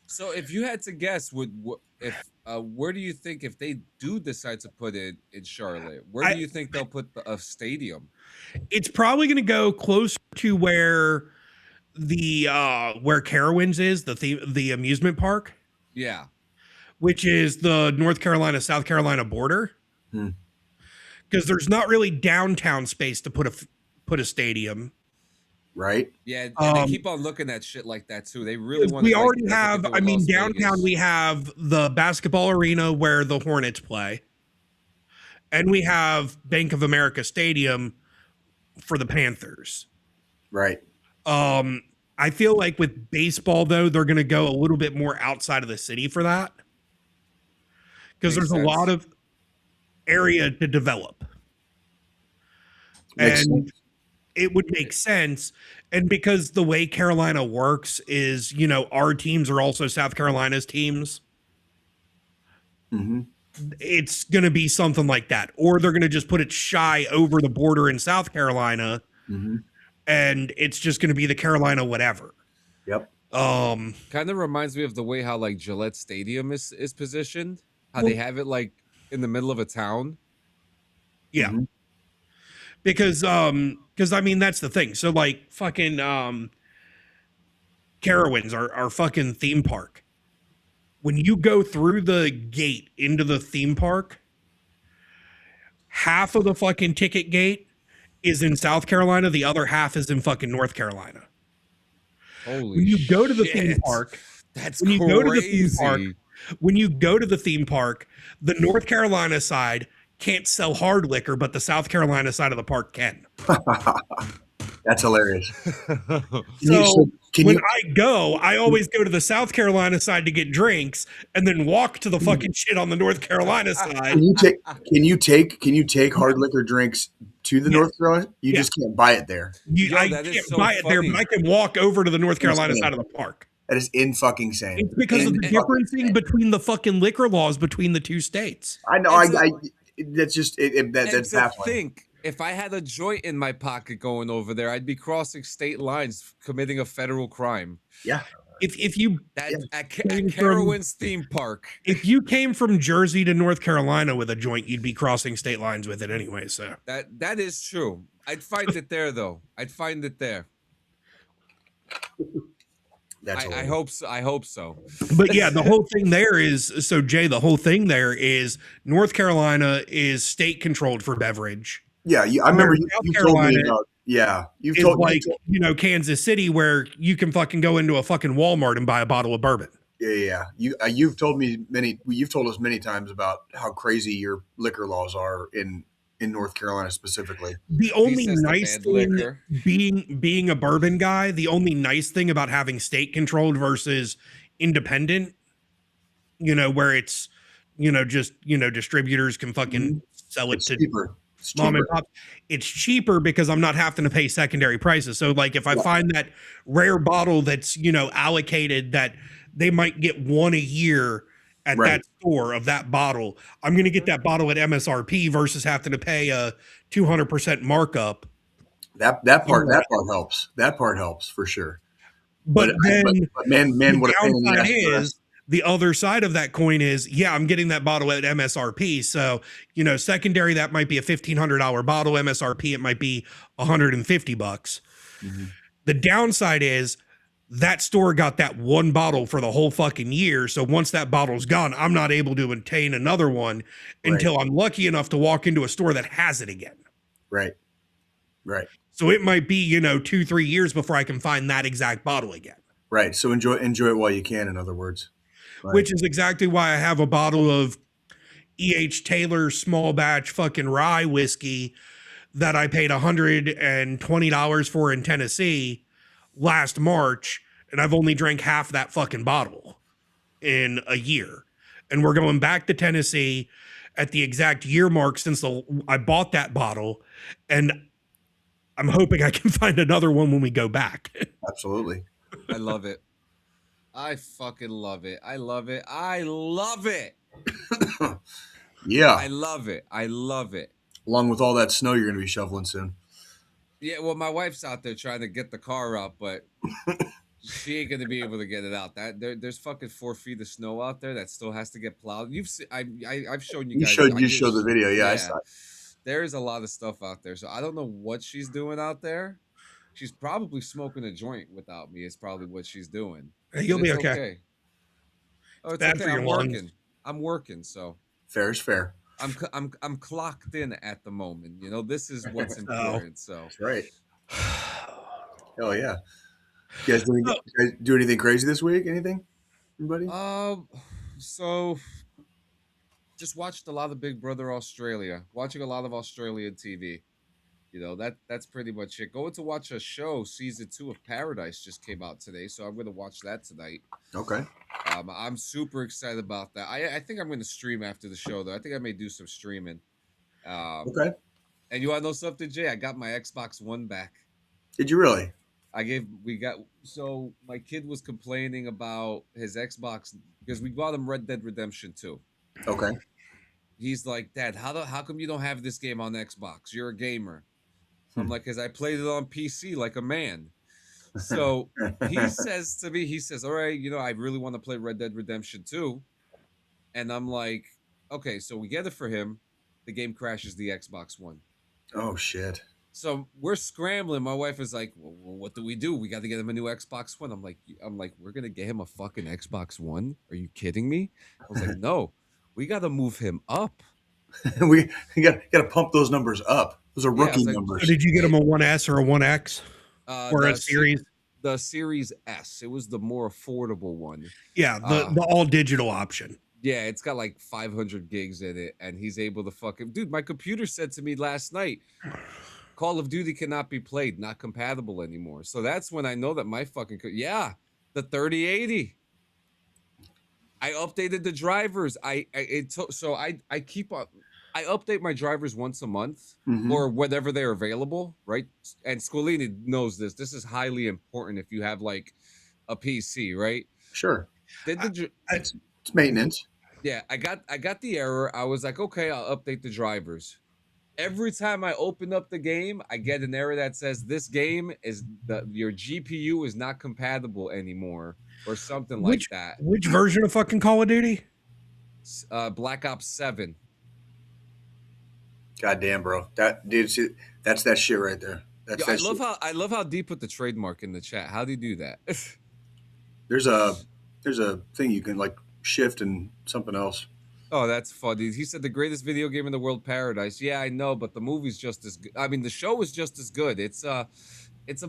S5: So if you had to guess, where do you think if they do decide to put it in Charlotte, where do you think they'll put a stadium?
S3: It's probably going to go closer to where where Carowinds is, the amusement park.
S5: Yeah.
S3: Which is the North Carolina, South Carolina border. Because there's not really downtown space to put a stadium.
S4: Right.
S5: Yeah, and they keep on looking at shit like that too. They really want.
S3: We already have. I mean, downtown we have the basketball arena where the Hornets play, and we have Bank of America Stadium for the Panthers.
S4: Right.
S3: I feel like with baseball though, they're going to go a little bit more outside of the city for that, because there's a lot of area to develop.
S4: Makes
S3: And
S4: sense.
S3: it would make sense. And because the way Carolina works is, our teams are also South Carolina's teams. It's going to be something like that. Or they're going to just put it shy over the border in South Carolina. And it's just going to be the Carolina whatever.
S4: Yep.
S5: Kind of reminds me of the way how like Gillette Stadium is positioned. How they have it like in the middle of a town.
S3: Yeah. Because I mean, that's the thing. So like fucking Carowinds, our fucking theme park. When you go through the gate into the theme park, half of the fucking ticket gate is in South Carolina. The other half is in fucking North Carolina.
S5: Holy
S3: When you go to the
S5: shit.
S3: theme park,
S5: That's
S3: when you
S5: crazy.
S3: go to the theme park, when you go to the theme park, the North Carolina side can't sell hard liquor, but the South Carolina side of the park can.
S4: That's hilarious.
S3: So when I go, I always go to the South Carolina side to get drinks, and then walk to the fucking shit on the North Carolina side.
S4: Can you take hard liquor drinks to the North Carolina? You just can't buy it there.
S3: I
S5: that is
S3: can't
S5: so
S3: buy it there,
S5: funny.
S3: but I can walk over to the North Carolina side of the park.
S4: That is in fucking sane.
S3: It's because of the differencing between the fucking liquor laws between the two states.
S4: I know. That's just that's
S5: to
S4: baffling.
S5: think, if I had a joint in my pocket going over there, I'd be crossing state lines, committing a federal crime.
S4: Yeah.
S3: If you
S5: at Carowinds theme park,
S3: if you came from Jersey to North Carolina with a joint, you'd be crossing state lines with it anyway. So
S5: that is true. I'd find it there though. I'd find it there. I hope so. I hope so.
S3: But yeah, the whole thing there is so Jay. The whole thing there is North Carolina is state controlled for beverage.
S4: Yeah, I remember you told me about. Yeah,
S3: you've told like Kansas City, where you can fucking go into a fucking Walmart and buy a bottle of bourbon.
S4: Yeah. You've told us many times about how crazy your liquor laws are in North Carolina specifically.
S3: The only nice thing being a bourbon guy, the only nice thing about having state controlled versus independent, where it's just distributors can fucking sell it to
S4: cheaper.
S3: Mom and pop. It's cheaper because I'm not having to pay secondary prices. So like if I find that rare bottle that's, allocated that they might get one a year at that store of that bottle, I'm going to get that bottle at MSRP versus having to pay a 200% markup.
S4: That part helps. That part helps for sure.
S3: But then
S4: man, what
S3: downside is, the other side of that coin is, I'm getting that bottle at MSRP. So, secondary, that might be a $1,500 bottle. MSRP, it might be $150. Mm-hmm. The downside is that store got that one bottle for the whole fucking year. So once that bottle's gone, I'm not able to obtain another one until I'm lucky enough to walk into a store that has it again.
S4: Right.
S3: So it might be, 2-3 years before I can find that exact bottle again.
S4: Right. So enjoy it while you can, in other words. Right.
S3: Which is exactly why I have a bottle of E.H. Taylor small batch fucking rye whiskey that I paid $120 for in Tennessee last March, and I've only drank half that fucking bottle in a year. And we're going back to Tennessee at the exact year mark since I bought that bottle, and I'm hoping I can find another one when we go back.
S4: Absolutely.
S5: I love it. I fucking love it. I love it. I love it.
S4: Yeah.
S5: I love it. I love it.
S4: Along with all that snow you're going to be shoveling soon.
S5: Yeah, well, my wife's out there trying to get the car out, but she ain't going to be able to get it out. There's fucking 4 feet of snow out there that still has to get plowed. You've seen, I've shown you guys.
S4: You showed the video. Yeah, I saw it.
S5: There's a lot of stuff out there. So I don't know what she's doing out there. She's probably smoking a joint without me. It's probably what she's doing.
S3: You'll be okay.
S5: Oh, it's bad okay. I'm working. I'm working, so
S4: fair is fair.
S5: I'm clocked in at the moment. This is what's important. So
S4: that's right. Oh yeah. You guys do anything crazy this week? Anything? Anybody?
S5: So just watched a lot of Big Brother Australia. Watching a lot of Australian TV. That's pretty much it. Going to watch a show, season 2 of Paradise just came out today, so I'm going to watch that tonight.
S4: Okay.
S5: I'm super excited about that. I think I'm going to stream after the show, though. I think I may do some streaming.
S4: Okay.
S5: And you want to know something, Jay? I got my Xbox One back.
S4: Did you really?
S5: So my kid was complaining about his Xbox because we bought him Red Dead Redemption 2.
S4: Okay.
S5: He's like, Dad, how come you don't have this game on Xbox? You're a gamer. I'm like, because I played it on PC like a man. So he says to me, all right, I really want to play Red Dead Redemption 2. And I'm like, okay, so we get it for him. The game crashes the Xbox One.
S4: Oh, shit.
S5: So we're scrambling. My wife is like, well, what do? We got to get him a new Xbox One. I'm like, we're going to get him a fucking Xbox One? Are you kidding me? I was like, no, we got to move him up.
S4: we got to pump those numbers up. Those are rookie numbers.
S3: So did you get him a 1S or a 1X? Or a Series?
S5: The Series S. It was the more affordable one.
S3: Yeah, the all digital option.
S5: Yeah, it's got like 500 gigs in it, and he's able to fucking... Dude, my computer said to me last night, Call of Duty cannot be played, not compatible anymore. So that's when I know that my fucking... Yeah, the 3080. I updated the drivers. I keep on... I update my drivers once a month or whenever they're available, right? And Squillini knows this. This is highly important if you have like a PC, right?
S4: Sure.
S5: Did the
S4: It's maintenance.
S5: yeah, I got the error. I was like, okay, I'll update the drivers. Every time I open up the game, I get an error that says this game is your GPU is not compatible anymore, or something like that.
S3: Which version of fucking Call of Duty?
S5: Black Ops 7.
S4: Goddamn, bro. That dude, see, that's that shit right there. That's
S5: Yo,
S4: that shit.
S5: I love how D put the trademark in the chat. How do you do that?
S4: There's a thing you can like shift and something else.
S5: Oh, that's funny. He said the greatest video game in the world, Paradise. Yeah, I know, but the movie's just as good. I mean, the show is just as good. It's the end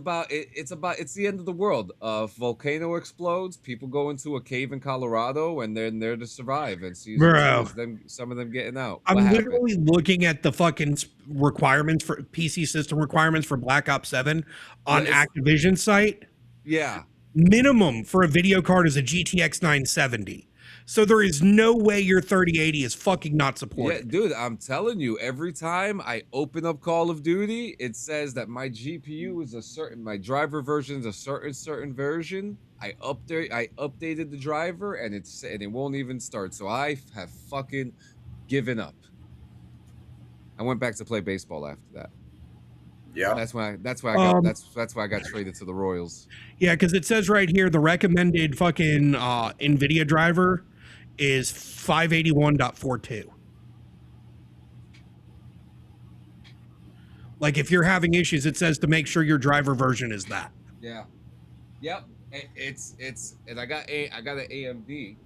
S5: of the world. Volcano explodes. People go into a cave in Colorado, and they're there to survive. And season
S3: Bro.
S5: 2 is them, some of them getting out.
S3: I'm
S5: What happened?
S3: literally looking at the fucking requirements for PC system requirements for Black Ops 7 on Activision site.
S5: Yeah.
S3: Minimum for a video card is a GTX 970. So there is no way your 3080 is fucking not
S5: Yeah,
S3: supported.
S5: dude, I'm telling you, every time I open up Call of Duty, it says that my GPU is my driver version is a certain version. I updated the driver and it won't even start. So I have fucking given up. I went back to play baseball after that.
S4: Yeah.
S5: That's why I got traded to the Royals.
S3: Yeah, because it says right here the recommended fucking NVIDIA driver is 581.42. Like if you're having issues, it says to make sure your driver version is that.
S5: Yeah. Yep. It's and I got an AMD.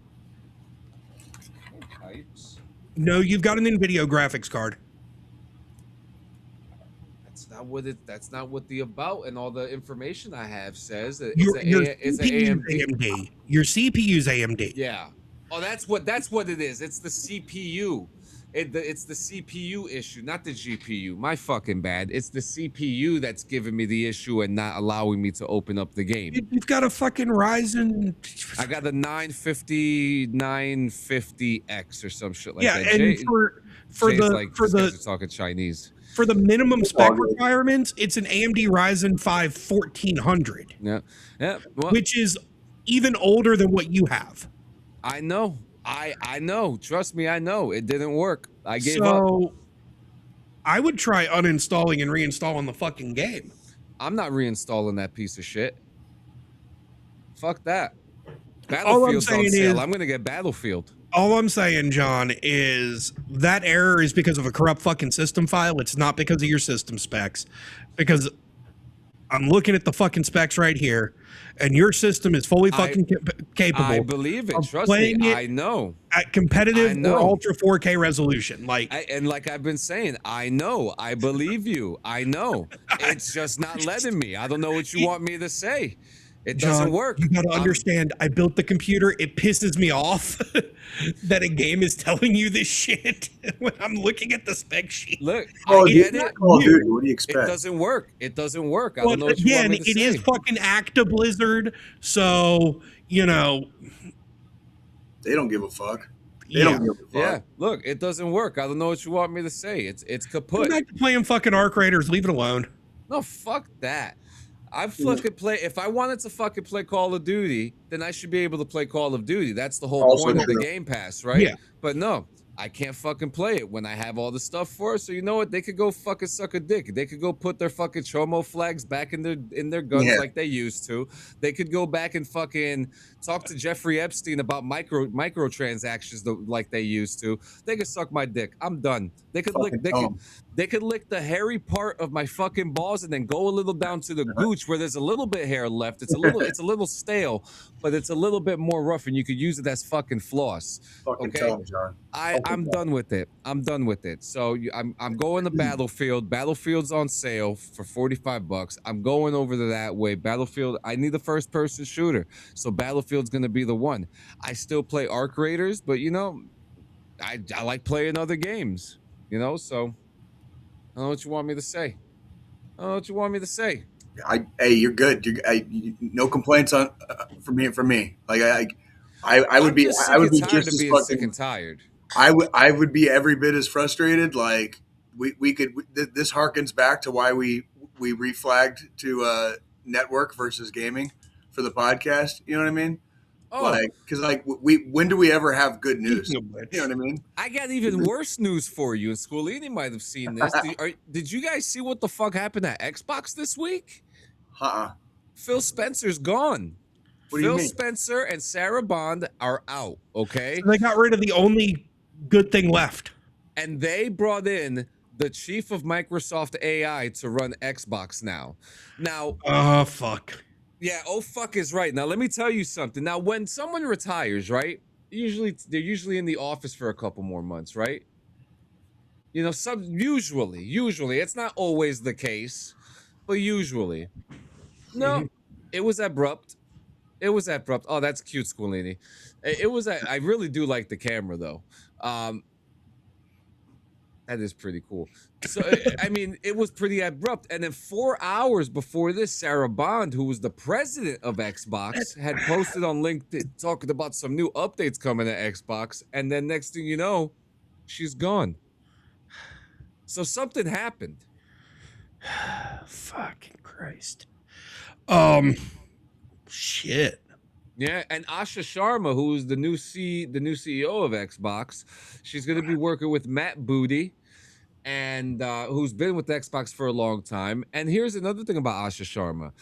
S5: Types.
S3: No, you've got an NVIDIA graphics card.
S5: That's not what the about and all the information I have says. It's
S3: Your
S5: an AMD.
S3: AMD. Your CPU's AMD.
S5: Yeah. Oh, that's what it is. It's the CPU. It's the CPU issue, not the GPU. My fucking bad. It's the CPU that's giving me the issue and not allowing me to open up the game.
S3: You've got a fucking Ryzen.
S5: I got the 950X or some shit like that.
S3: Yeah, and for the
S5: talking Chinese.
S3: For the minimum spec requirements, it's an AMD Ryzen 5 1400.
S5: Yeah. Well,
S3: which is even older than what you have.
S5: I know. I know. Trust me, I know. It didn't work. I gave up.
S3: So I would try uninstalling and reinstalling the fucking game.
S5: I'm not reinstalling that piece of shit. Fuck that. Battlefield's on sale. I'm going to get Battlefield.
S3: All I'm saying, John, is that error is because of a corrupt fucking system file. It's not because of your system specs. Because I'm looking at the fucking specs right here, and your system is fully fucking capable.
S5: I believe it. Trust me. I know.
S3: At competitive or ultra 4K resolution. Like
S5: I've been saying, I know. I believe you. I know. It's just not letting me. I don't know what you want me to say. It doesn't work.
S3: You got to understand, I built the computer. It pisses me off that a game is telling you this shit when I'm looking at the spec sheet.
S5: Look, I get it.
S4: What do you expect?
S5: It doesn't work. It doesn't work. I
S3: Well,
S5: don't know what you want me to
S3: it
S5: say.
S3: is fucking Acta Blizzard, so, you know.
S4: They don't give a fuck. They don't give a fuck.
S5: Yeah, look, it doesn't work. I don't know what you want me to say. It's kaput.
S3: Go back to playing fucking Arc Raiders. Leave it alone.
S5: No, fuck that. I fucking play. If I wanted to fucking play Call of Duty, then I should be able to play Call of Duty. That's the whole point of the Game Pass, right?
S3: Yeah.
S5: But no, I can't fucking play it when I have all the stuff for it. So you know what? They could go fucking suck a dick. They could go put their fucking chomo flags back in their guns like they used to. They could go back and fucking talk to Jeffrey Epstein about microtransactions like they used to. They could suck my dick. I'm done. They could lick the hairy part of my fucking balls and then go a little down to the gooch where there's a little bit hair left. It's a little stale, but it's a little bit more rough, and you could use it as fucking floss.
S4: Fucking tell them, John.
S5: I'm done with it. I'm done with it. So I'm going to Battlefield. Battlefield's on sale for $45. I'm going over to that way. Battlefield. I need a first-person shooter, so Battlefield's gonna be the one. I still play Arc Raiders, but you know, I like playing other games. You know, so I don't know what you want me to say.
S4: Hey, you're good. No complaints on from me. Like I would be just as
S5: being sick and tired.
S4: I would be every bit as frustrated. Like this harkens back to why we reflagged to network versus gaming for the podcast. You know what I mean?
S5: Oh,
S4: Like, because like when do we ever have good news?
S3: Speaking of which.
S4: You know what I mean?
S5: I got even worse news for you, and Squillini might have seen this. Did you guys see what the fuck happened at Xbox this week? Phil Spencer's gone.
S4: What do you
S5: Phil
S4: mean?
S5: Spencer and Sarah Bond are out, okay?
S3: So they got rid of the only good thing left.
S5: And they brought in the chief of Microsoft AI to run Xbox now. Now,
S3: Oh, fuck.
S5: yeah, oh fuck is right. Now let me tell you something. Now, when someone retires, right? They're usually in the office for a couple more months, right? You know, usually it's not always the case, but usually. No, it was abrupt. It was abrupt. Oh, that's cute, Squillini. I really do like the camera though. That is pretty cool. So, I mean, it was pretty abrupt. And then 4 hours before this, Sarah Bond, who was the president of Xbox, had posted on LinkedIn talking about some new updates coming to Xbox. And then next thing you know, she's gone. So something happened.
S3: Fucking Christ. Shit.
S5: Yeah, and Asha Sharma, who is the new CEO of Xbox, she's going to be working with Matt Booty, and who's been with Xbox for a long time. And here's another thing about Asha Sharma: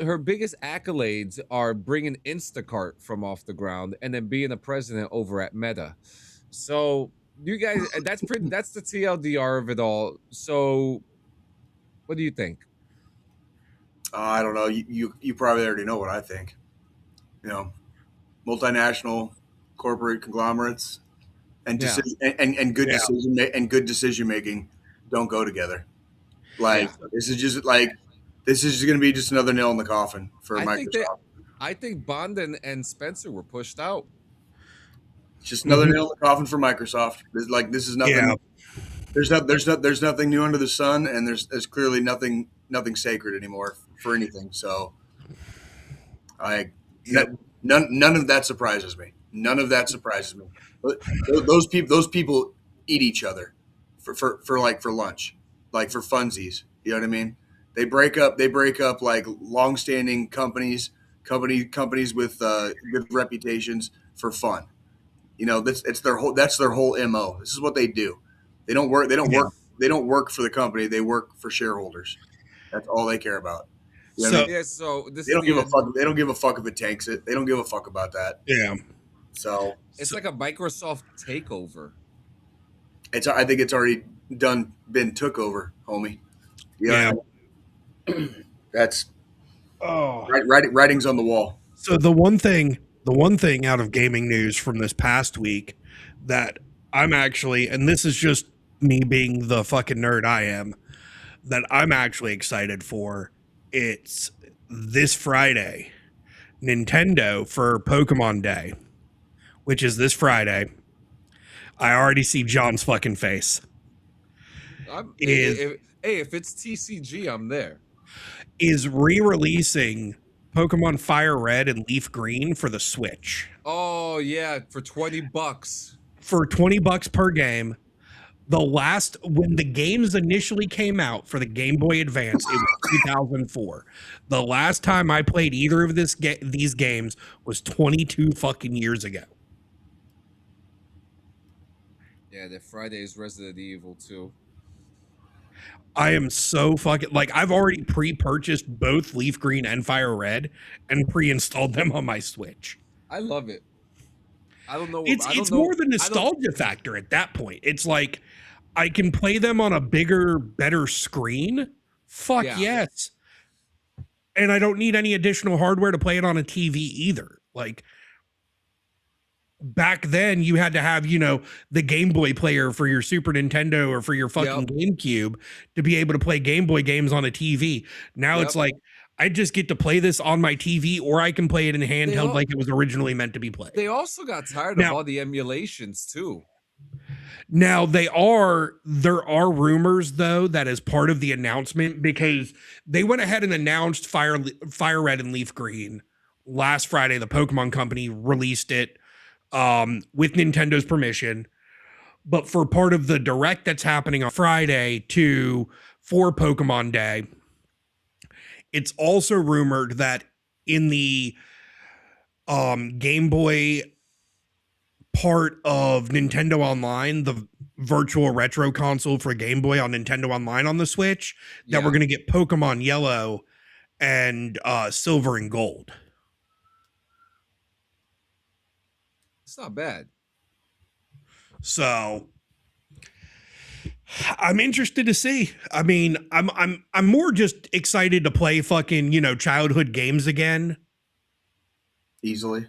S5: her biggest accolades are bringing Instacart from off the ground, and then being a president over at Meta. So you guys, that's the TLDR of it all. So, what do you think?
S4: I don't know. You probably already know what I think. You know, multinational corporate conglomerates and good decision making don't go together. Like this is just going to be just another nail in the coffin for Microsoft.
S5: I think Bond and Spencer were pushed out.
S4: Just another nail in the coffin for Microsoft. This is nothing. Yeah. There's nothing new under the sun, and there's clearly nothing sacred anymore for anything. So, none of that surprises me. None of that surprises me. Those people eat each other for lunch, like for funsies. You know what I mean? They break up like long-standing companies with good reputations for fun. You know, that's their whole MO. This is what they do. They don't work for the company. They work for shareholders. That's all they care about. You know they don't give a fuck. They don't give a fuck if it tanks it. They don't give a fuck about that.
S3: Yeah.
S5: So it's like a Microsoft takeover.
S4: I think it's already been took over, homie. Yeah. That's writing's on the wall.
S3: So the one thing out of gaming news from this past week that I'm actually, and this is just me being the fucking nerd I am, that I'm actually excited for. It's this Friday, Nintendo for Pokemon Day, which is this Friday. I already see John's fucking face.
S5: If it's TCG, I'm there.
S3: Is re-releasing Pokemon Fire Red and Leaf Green for the Switch.
S5: Oh yeah, for $20.
S3: For $20 per game. When the games initially came out for the Game Boy Advance, it was 2004. The last time I played either of these games was 22 fucking years ago.
S5: Yeah, the Friday's Resident Evil 2.
S3: I am so fucking I've already pre-purchased both Leaf Green and Fire Red and pre-installed them on my Switch.
S5: I love it. I don't know.
S3: It's more the nostalgia factor at that point. It's like I can play them on a bigger, better screen. Fuck yes. And I don't need any additional hardware to play it on a TV either. Like back then you had to have, the Game Boy player for your Super Nintendo or for your fucking GameCube to be able to play Game Boy games on a TV. Now it's like, I just get to play this on my TV, or I can play it in handheld like it was originally meant to be played.
S5: They also got tired of all the emulations too.
S3: Now there are rumors though that as part of the announcement, because they went ahead and announced Fire Red and Leaf Green last Friday. The Pokemon Company released it with Nintendo's permission, but for part of the direct that's happening on Friday for Pokemon Day, it's also rumored that in the Game Boy part of Nintendo Online, the virtual retro console for Game Boy on Nintendo Online on the Switch, that we're going to get Pokemon Yellow and Silver and Gold.
S5: It's not bad.
S3: So I'm interested to see. I mean, I'm more just excited to play fucking, you know, childhood games again.
S4: Easily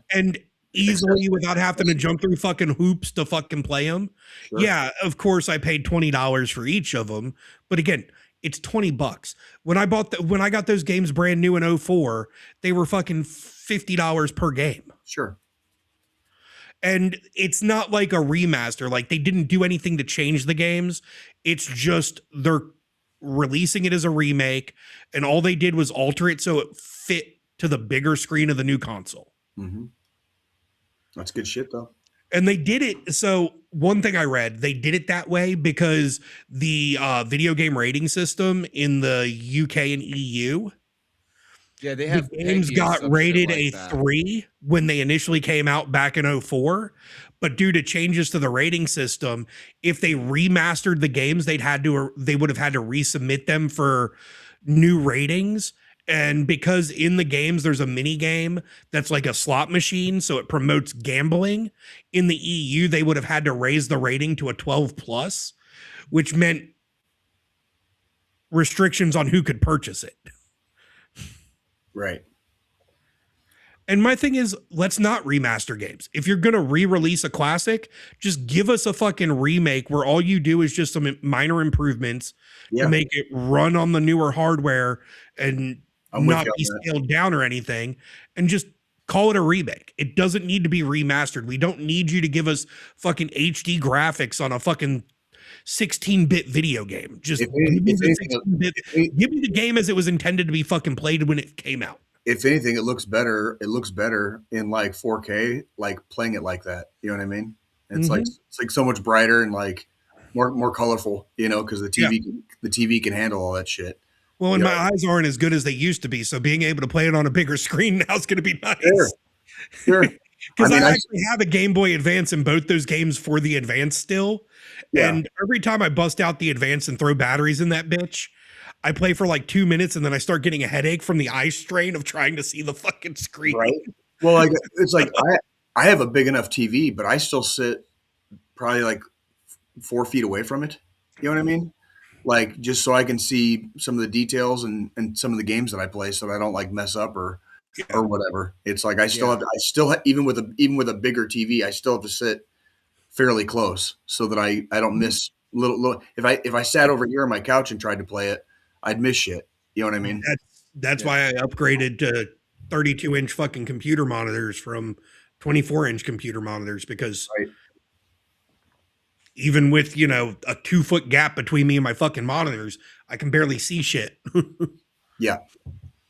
S3: Without having to jump through fucking hoops to fucking play them. Sure. Yeah, of course I paid $20 for each of them, but again, it's $20. When I got those games brand new in 2004, they were fucking $50 per game.
S4: Sure.
S3: And it's not like a remaster. Like, they didn't do anything to change the games. It's just they're releasing it as a remake, and all they did was alter it so it fit to the bigger screen of the new console.
S4: Mm-hmm. That's good shit, though.
S3: And they did it. So one thing I read, they did it that way because the video game rating system in the UK and EU,
S5: they have
S3: the games got rated like a 3 when they initially came out back in 2004. But due to changes to the rating system, if they remastered the games, they would have had to resubmit them for new ratings. And because in the games, there's a mini game that's like a slot machine, so it promotes gambling. In the EU, they would have had to raise the rating to a 12+, which meant restrictions on who could purchase it.
S4: Right.
S3: And my thing is, let's not remaster games. If you're going to re-release a classic, just give us a fucking remake where all you do is just some minor improvements to make it run on the newer hardware and not be scaled down or anything, and just call it a remake. It doesn't need to be remastered. We don't need you to give us fucking HD graphics on a fucking 16-bit video game. Just give me the game as it was intended to be fucking played when it came out.
S4: If anything, it looks better. It looks better in like 4K, like playing it like that. You know what I mean? It's like so much brighter and like more colorful, you know, because the TV can handle all that shit.
S3: Well, and my eyes aren't as good as they used to be, so being able to play it on a bigger screen now is going to be nice.
S4: Sure.
S3: Because I actually have a Game Boy Advance in both those games for the Advance still. Yeah. And every time I bust out the Advance and throw batteries in that bitch, I play for like 2 minutes and then I start getting a headache from the eye strain of trying to see the fucking screen.
S4: Right. Well, like it's like I have a big enough TV, but I still sit probably like 4 feet away from it. You know what I mean? Like, just so I can see some of the details and some of the games that I play, so that I don't like mess up or whatever. It's like I still have even with a bigger TV, I still have to sit fairly close so that I don't miss little. If I sat over here on my couch and tried to play it, I'd miss shit. You know what I mean?
S3: That's why I upgraded to 32-inch fucking computer monitors from 24-inch computer monitors, because even with, you know, a 2-foot gap between me and my fucking monitors, I can barely see shit.
S4: Yeah.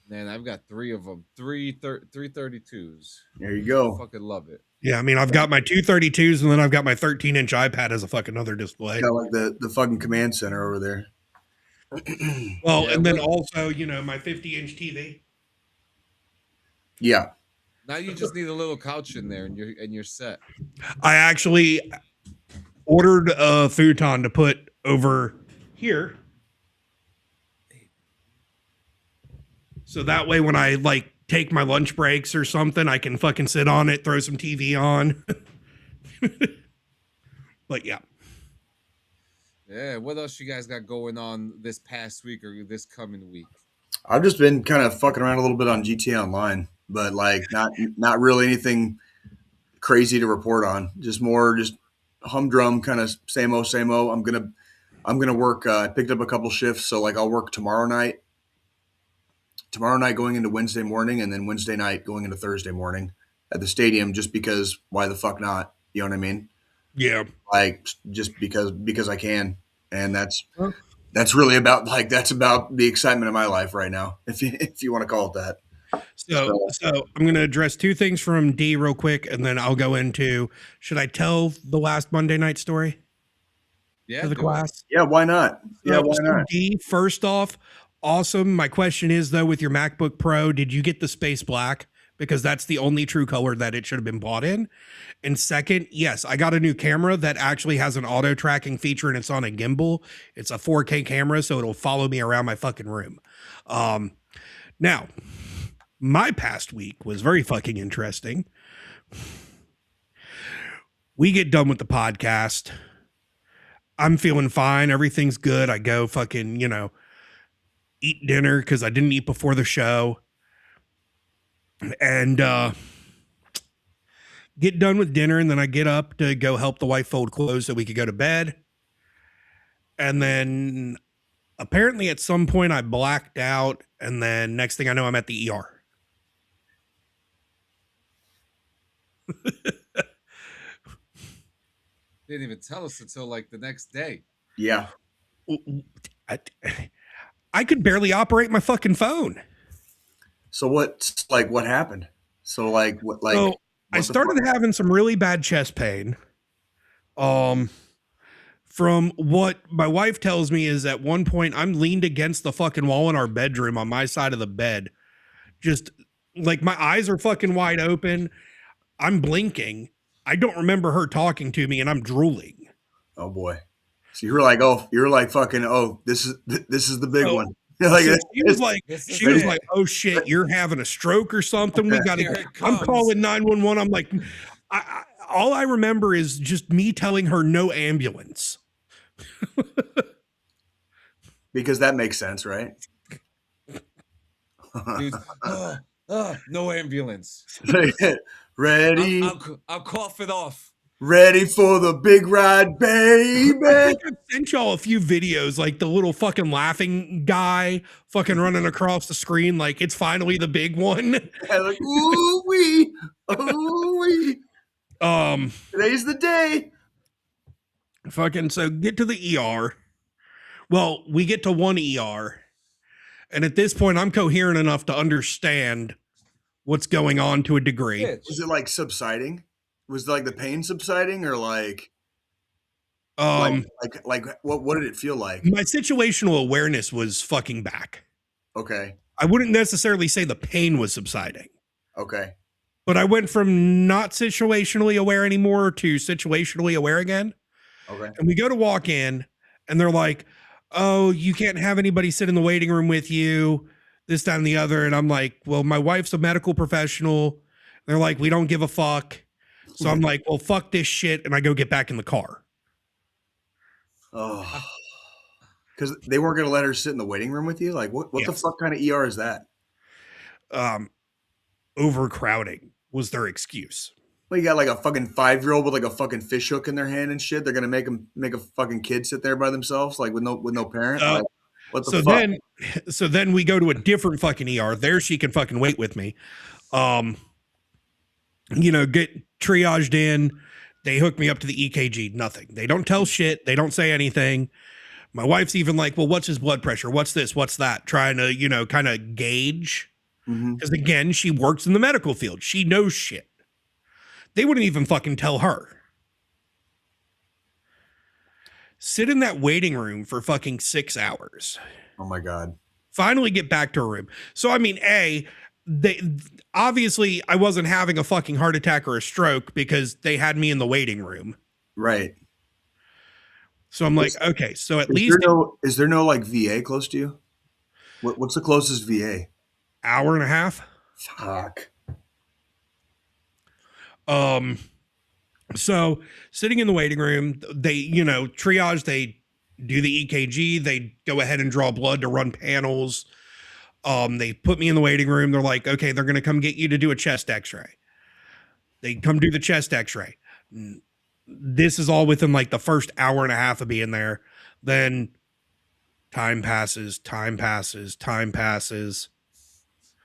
S5: Man, I've got 3 of them. 332s.
S4: There you go.
S5: I fucking love it.
S3: Yeah, I mean, I've got my 232s and then I've got my 13-inch iPad as a fucking other display.
S4: Got like the fucking command center over there.
S3: Well, and then also, you know, my 50-inch TV.
S4: Yeah.
S5: Now you just need a little couch in there and you're set.
S3: I actually ordered a futon to put over here, so that way when I like take my lunch breaks or something, I can fucking sit on it, throw some TV on. But yeah,
S5: what else you guys got going on this past week or this coming week?
S4: I've just been kind of fucking around a little bit on GTA Online, but like not really anything crazy to report on. Just humdrum kind of same o. I'm gonna work. I picked up a couple shifts, so like I'll work tomorrow night going into Wednesday morning, and then Wednesday night going into Thursday morning at the stadium, just because why the fuck not? You know what I mean?
S3: Yeah.
S4: Like just because I can, and that's really about that's about the excitement of my life right now, if you want to call it that.
S3: So I'm going to address 2 things from D real quick, and then I'll go into, should I tell the last Monday night story?
S5: Yeah.
S3: For the class?
S4: Yeah, why not? Yeah, why not?
S3: D, first off, awesome. My question is, though, with your MacBook Pro, did you get the space black? Because that's the only true color that it should have been bought in. And second, yes, I got a new camera that actually has an auto tracking feature and it's on a gimbal. It's a 4K camera, so it'll follow me around my fucking room. Now, my past week was very fucking interesting. We get done with the podcast. I'm feeling fine. Everything's good. I go fucking, eat dinner because I didn't eat before the show. And get done with dinner, and then I get up to go help the wife fold clothes so we could go to bed. And then apparently at some point I blacked out, and then next thing I know, I'm at the ER.
S5: Didn't even tell us until like the next day.
S4: Yeah.
S3: I could barely operate my fucking phone.
S4: So what happened? So
S3: I started having some really bad chest pain. From what my wife tells me is at one point I'm leaned against the fucking wall in our bedroom on my side of the bed. Just like my eyes are fucking wide open. I'm blinking. I don't remember her talking to me and I'm drooling.
S4: Oh boy. So you were like, this is the big one.
S3: So she was like, oh shit, you're having a stroke or something. We got to, I'm calling 911. I'm like, all I remember is just me telling her no ambulance.
S5: Because that makes sense, right? Dude, no ambulance.
S4: Ready?
S5: I'll cough it off.
S4: Ready for the big ride, baby.
S3: I sent y'all a few videos, like the little fucking laughing guy fucking running across the screen, like it's finally the big one.
S4: Like, ooh wee, ooh wee. Today's the day.
S3: Fucking so get to the ER. Well, we get to one ER, and at this point, I'm coherent enough to understand what's going on to a degree.
S4: Was it like subsiding? Was like the pain subsiding, or like
S3: what
S4: did it feel like?
S3: My situational awareness was fucking back.
S4: Okay.
S3: I wouldn't necessarily say the pain was subsiding.
S4: Okay.
S3: But I went from not situationally aware anymore to situationally aware again.
S4: Okay.
S3: And we go to walk in and they're like, oh, you can't have anybody sit in the waiting room with you, this, that, and the other. And I'm like, well, my wife's a medical professional. They're like, we don't give a fuck. So I'm like, well, fuck this shit. And I go get back in the car.
S4: Oh, because they weren't going to let her sit in the waiting room with you? Like, what
S3: Yes.
S4: the fuck kind of ER is that?
S3: Overcrowding was their excuse.
S4: Well, you got like a fucking 5-year-old with like a fucking fish hook in their hand and shit. They're going to make a fucking kid sit there by themselves, like with no parent. Like, what the fuck?
S3: So then we go to a different fucking ER. There she can fucking wait with me. Get triaged in. They hook me up to the EKG. Nothing. They don't tell shit. They don't say anything. My wife's even like, well, what's his blood pressure? What's this? What's that? Trying to, kind of gauge. Because again, she works in the medical field. She knows shit. They wouldn't even fucking tell her. Sit in that waiting room for fucking 6 hours.
S4: Oh my God.
S3: Finally get back to her room. So, I mean, obviously I wasn't having a fucking heart attack or a stroke because they had me in the waiting room.
S4: Right.
S3: So I'm like, okay, so at least
S4: is there no like VA close to you? What's the closest VA?
S3: Hour and a half.
S4: Fuck.
S3: So sitting in the waiting room, they, triage, they do the EKG, they go ahead and draw blood to run panels. They put me in the waiting room. They're like, okay, they're going to come get you to do a chest x-ray. They come do the chest x-ray. This is all within like the first hour and a half of being there. Then time passes.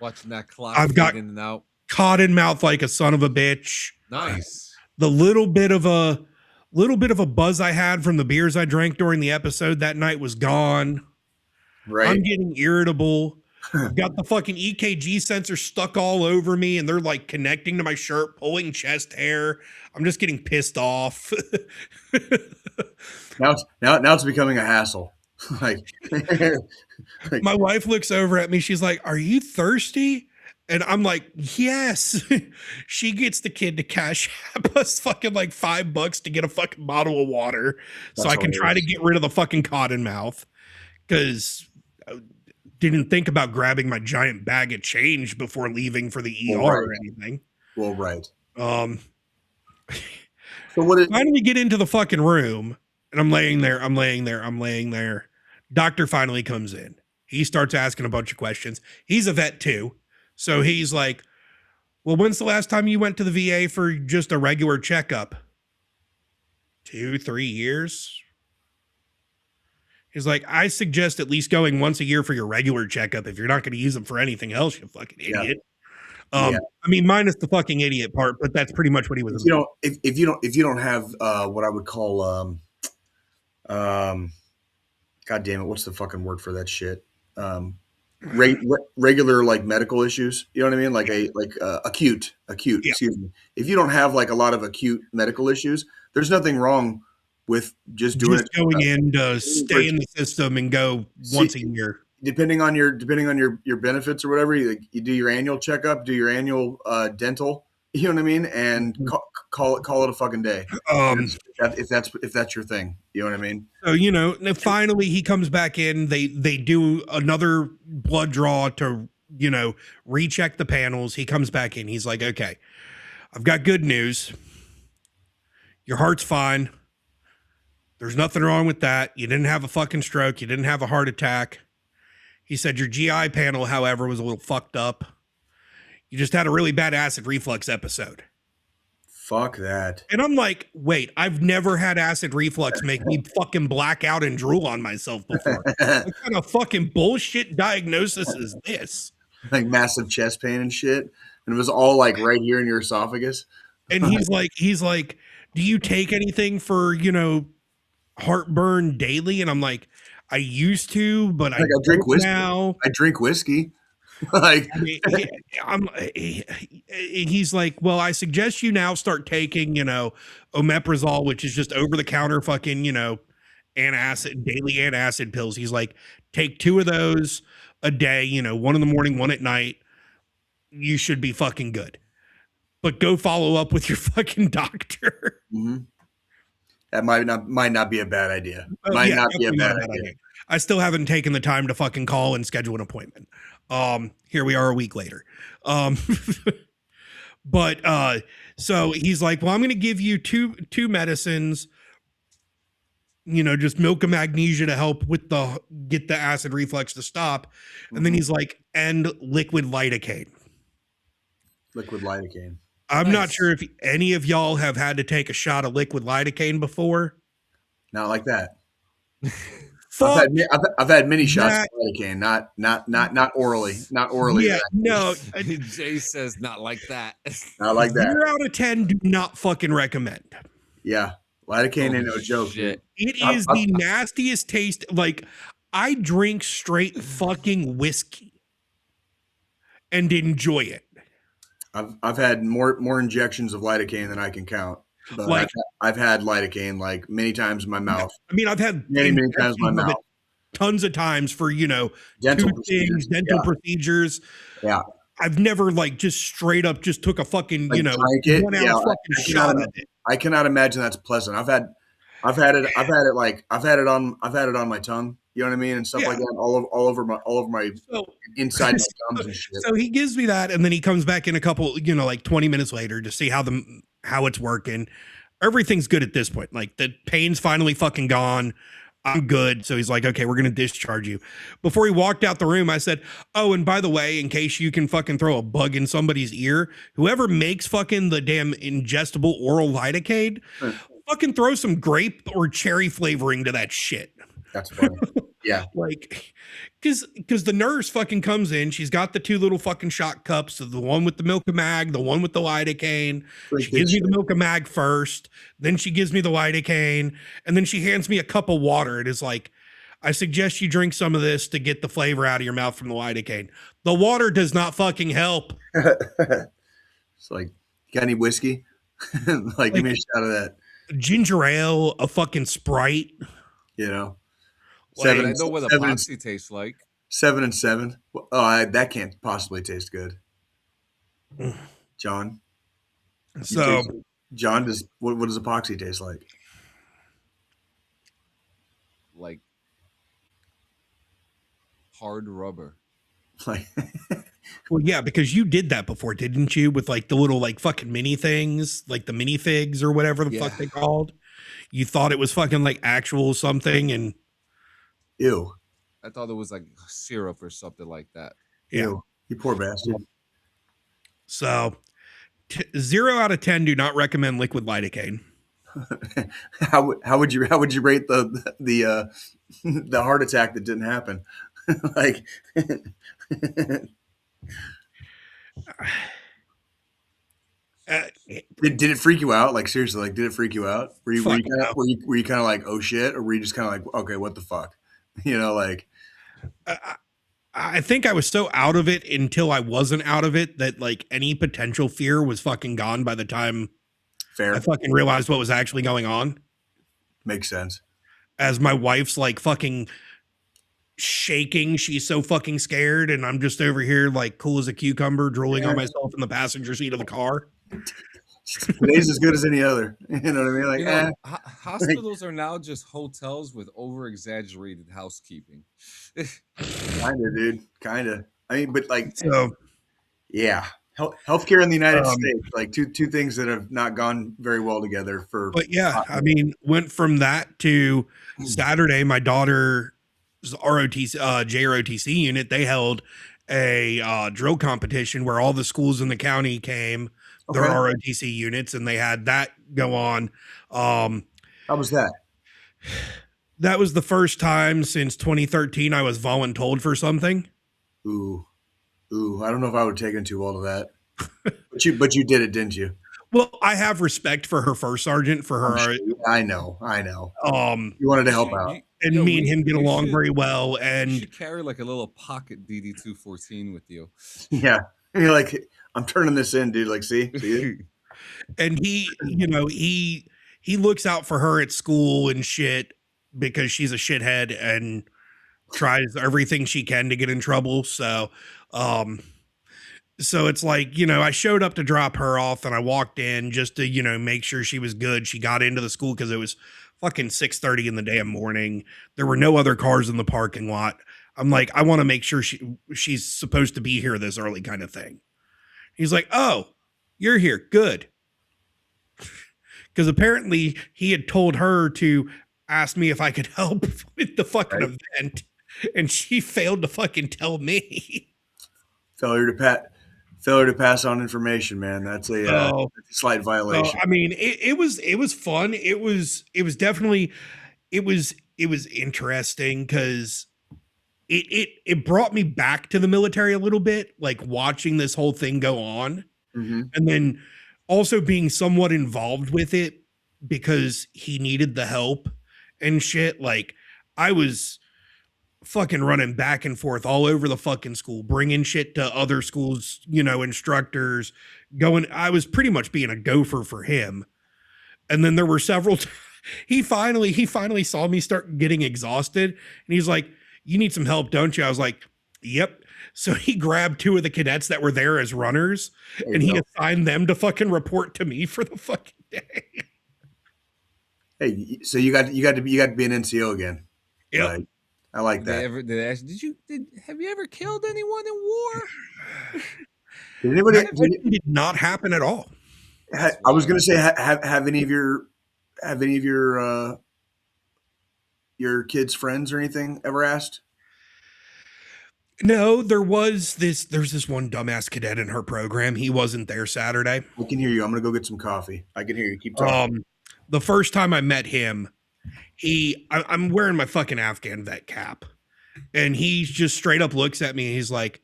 S5: Watching that clock.
S3: I've got
S5: in and out.
S3: Caught in mouth like a son of a bitch.
S5: Nice.
S3: The little bit of a buzz I had from the beers I drank during the episode that night was gone.
S4: Right.
S3: I'm getting irritable. I've got the fucking EKG sensor stuck all over me and they're like connecting to my shirt, pulling chest hair. I'm just getting pissed off.
S4: Now it's becoming a hassle. like,
S3: My wife looks over at me. She's like, "Are you thirsty?" And I'm like, "Yes." She gets the kid to cash app us fucking like $5 to get a fucking bottle of water, so
S4: That's
S3: I can try to get rid of the fucking cotton mouth. Because I didn't think about grabbing my giant bag of change before leaving for the ER or anything.
S4: Well, right.
S3: Um,
S4: So what is
S3: finally get into the fucking room, and I'm laying there. Doctor finally comes in. He starts asking a bunch of questions. He's a vet too. So he's like, "Well, when's the last time you went to the VA for just a regular checkup?" 2-3 years. He's like, "I suggest at least going once a year for your regular checkup if you're not going to use them for anything else, you fucking idiot." I mean, minus the fucking idiot part, but that's pretty much what he was.
S4: If you don't have what I would call God damn it, what's the fucking word for that shit? Regular like medical issues. You know what I mean? Like acute.
S3: Yeah.
S4: Excuse me. If you don't have like a lot of acute medical issues, there's nothing wrong with just doing it.
S3: Going in to stay in the system and go once a year.
S4: Depending on your benefits or whatever, you do your annual checkup, do your annual dental. You know what I mean? And call it a fucking day. If that's your thing, you know what I mean?
S3: So, finally he comes back in, they do another blood draw to, recheck the panels. He comes back in. He's like, "Okay, I've got good news. Your heart's fine. There's nothing wrong with that. You didn't have a fucking stroke. You didn't have a heart attack." He said, "Your GI panel, however, was a little fucked up. You just had a really bad acid reflux episode."
S4: Fuck that.
S3: And I'm like, wait, I've never had acid reflux make me fucking black out and drool on myself before. What kind of fucking bullshit diagnosis is this?
S4: Like massive chest pain and shit. And it was all like right here in your esophagus.
S3: And he's like, "Do you take anything for, heartburn daily?" And I'm like, "I used to, but I
S4: drink whiskey
S3: now.
S4: I drink whiskey." Like,
S3: he's like, "Well, I suggest you now start taking, omeprazole, which is just over the counter fucking, daily antacid pills." He's like, "Take 2 of those a day, 1 in the morning, 1 at night. You should be fucking good. But go follow up with your fucking doctor."
S4: Mm-hmm. That might not be a bad idea. Might not be a bad idea.
S3: I still haven't taken the time to fucking call and schedule an appointment. Here we are a week later. But so he's like, "Well, I'm going to give you two medicines, just milk of magnesia to help with get the acid reflux to stop." And then he's like, "And liquid lidocaine."
S4: Liquid lidocaine.
S3: I'm not sure if any of y'all have had to take a shot of liquid lidocaine before.
S4: Not like that. I've had many shots of lidocaine, not orally,
S3: Yeah, no.
S5: Jay says not like that.
S4: Not like that.
S3: 0 out of 10 do not fucking recommend.
S4: Yeah, lidocaine ain't no joke.
S5: Shit.
S3: It is the nastiest taste. Like, I drink straight fucking whiskey and enjoy it.
S4: I've had more injections of lidocaine than I can count. But
S3: Like,
S4: I've had lidocaine like many times in my mouth.
S3: I mean, I've had
S4: Many times in my mouth.
S3: tons of times for,
S4: Dental
S3: procedures.
S4: Yeah.
S3: I've never like just straight up just took a fucking,
S4: Like, drank it.
S3: 1 ounce
S4: Yeah,
S3: fucking shot of it.
S4: I cannot imagine that's pleasant. I've had it on my tongue. You know what I mean, and stuff like that, all over my inside my gums and shit.
S3: So he gives me that, and then he comes back in a couple, like 20 minutes later to see how it's working. Everything's good at this point. Like, the pain's finally fucking gone. I'm good. So he's like, "Okay, we're going to discharge you." Before he walked out the room, I said, "Oh, and by the way, in case you can fucking throw a bug in somebody's ear, whoever makes fucking the damn ingestible oral lidocaine, fucking throw some grape or cherry flavoring to that shit."
S4: That's funny. Yeah.
S3: Like, because the nurse fucking comes in. She's got the 2 little fucking shot cups, the one with the milk of mag, the one with the lidocaine. She gives me the milk of mag first, then she gives me the lidocaine, and then she hands me a cup of water. It is like, "I suggest you drink some of this to get the flavor out of your mouth from the lidocaine." The water does not fucking help.
S4: It's like, "You got any whiskey?" Give me a shot of that.
S3: Ginger ale, a fucking Sprite.
S4: Seven,
S5: I know what
S4: seven,
S5: epoxy tastes like.
S4: 7 and 7. Oh, that can't possibly taste good. John.
S3: So,
S4: John, what does epoxy taste like?
S5: Like hard rubber.
S4: Like,
S3: well, yeah, because you did that before, didn't you? With like the little like fucking mini things, like the mini figs or whatever the fuck they called. You thought it was fucking like actual something, and
S4: ew.
S5: I thought it was like syrup or something like that.
S3: yeah.
S4: Ew. You poor bastard.
S3: So, 0 out of 10 do not recommend liquid lidocaine.
S4: how would you rate the the heart attack that didn't happen? Like, did it freak you out? Like, seriously, like, did it freak you out? Were you kind of like, oh shit, or were you just kind of like, okay, what the fuck? You know, like,
S3: I think I was so out of it until I wasn't out of it that like any potential fear was fucking gone by the time
S4: fair.
S3: I fucking realized what was actually going on.
S4: Makes sense.
S3: As my wife's like fucking shaking, she's so fucking scared, and I'm just over here like cool as a cucumber, drooling on myself in the passenger seat of the car.
S4: Today's as good as any other. You know what I mean? Like,
S5: hospitals are now just hotels with over-exaggerated housekeeping.
S4: Kinda, dude. Kinda. I mean, but like,
S3: So,
S4: yeah. Healthcare in the United States, like two things that have not gone very well together for.
S3: But yeah, I mean, went from that to Saturday, my daughter's JROTC unit, they held a drill competition where all the schools in the county came, their ROTC units, and they had that go on.
S4: How was that?
S3: That was the first time since 2013 I was voluntold for something.
S4: Ooh, I don't know if I would have taken too well to that. but you did it, didn't you?
S3: Well, I have respect for her first sergeant, for her.
S4: Sure. I know. You wanted to help out.
S3: And me and him get along very well. And
S5: you should carry like a little pocket DD214 with you.
S4: Yeah. You're like, I'm turning this in, dude. Like, see?
S3: And he, you know, he looks out for her at school and shit because she's a shithead and tries everything she can to get in trouble. So it's like, you know, I showed up to drop her off and I walked in just to, you know, make sure she was good. She got into the school because it was fucking 6:30 in the damn morning. There were no other cars in the parking lot. I'm like, I want to make sure she's supposed to be here this early, kind of thing. He's like, oh, you're here. Good. Because apparently he had told her to ask me if I could help with the fucking event. And she failed to fucking tell me.
S4: Failure to pass on information, man. That's a slight violation.
S3: I mean, it was fun. It was definitely, it was interesting because it brought me back to the military a little bit, like watching this whole thing go on.
S4: Mm-hmm.
S3: And then also being somewhat involved with it because he needed the help and shit. Like I was fucking running back and forth all over the fucking school, bringing shit to other schools, you know, instructors going. I was pretty much being a gopher for him. And then there were several, he finally saw me start getting exhausted and he's like, you need some help, don't you? I was like, yep. So he grabbed 2 of the cadets that were there as runners and he assigned them to fucking report to me for the fucking day.
S4: Hey, so you got to be an NCO again.
S3: Yep.
S4: Like, I like that.
S5: Did they ask, have you ever killed anyone in war?
S4: Did anybody?
S3: It did not happen at all.
S4: I was going to say, have any of your kids' friends or anything ever asked?
S3: No, there's this one dumbass cadet in her program. He wasn't there Saturday.
S4: I can hear you. I'm going to go get some coffee. I can hear you. Keep talking.
S3: The first time I met him, I'm wearing my fucking Afghan vet cap and he just straight up looks at me and he's like,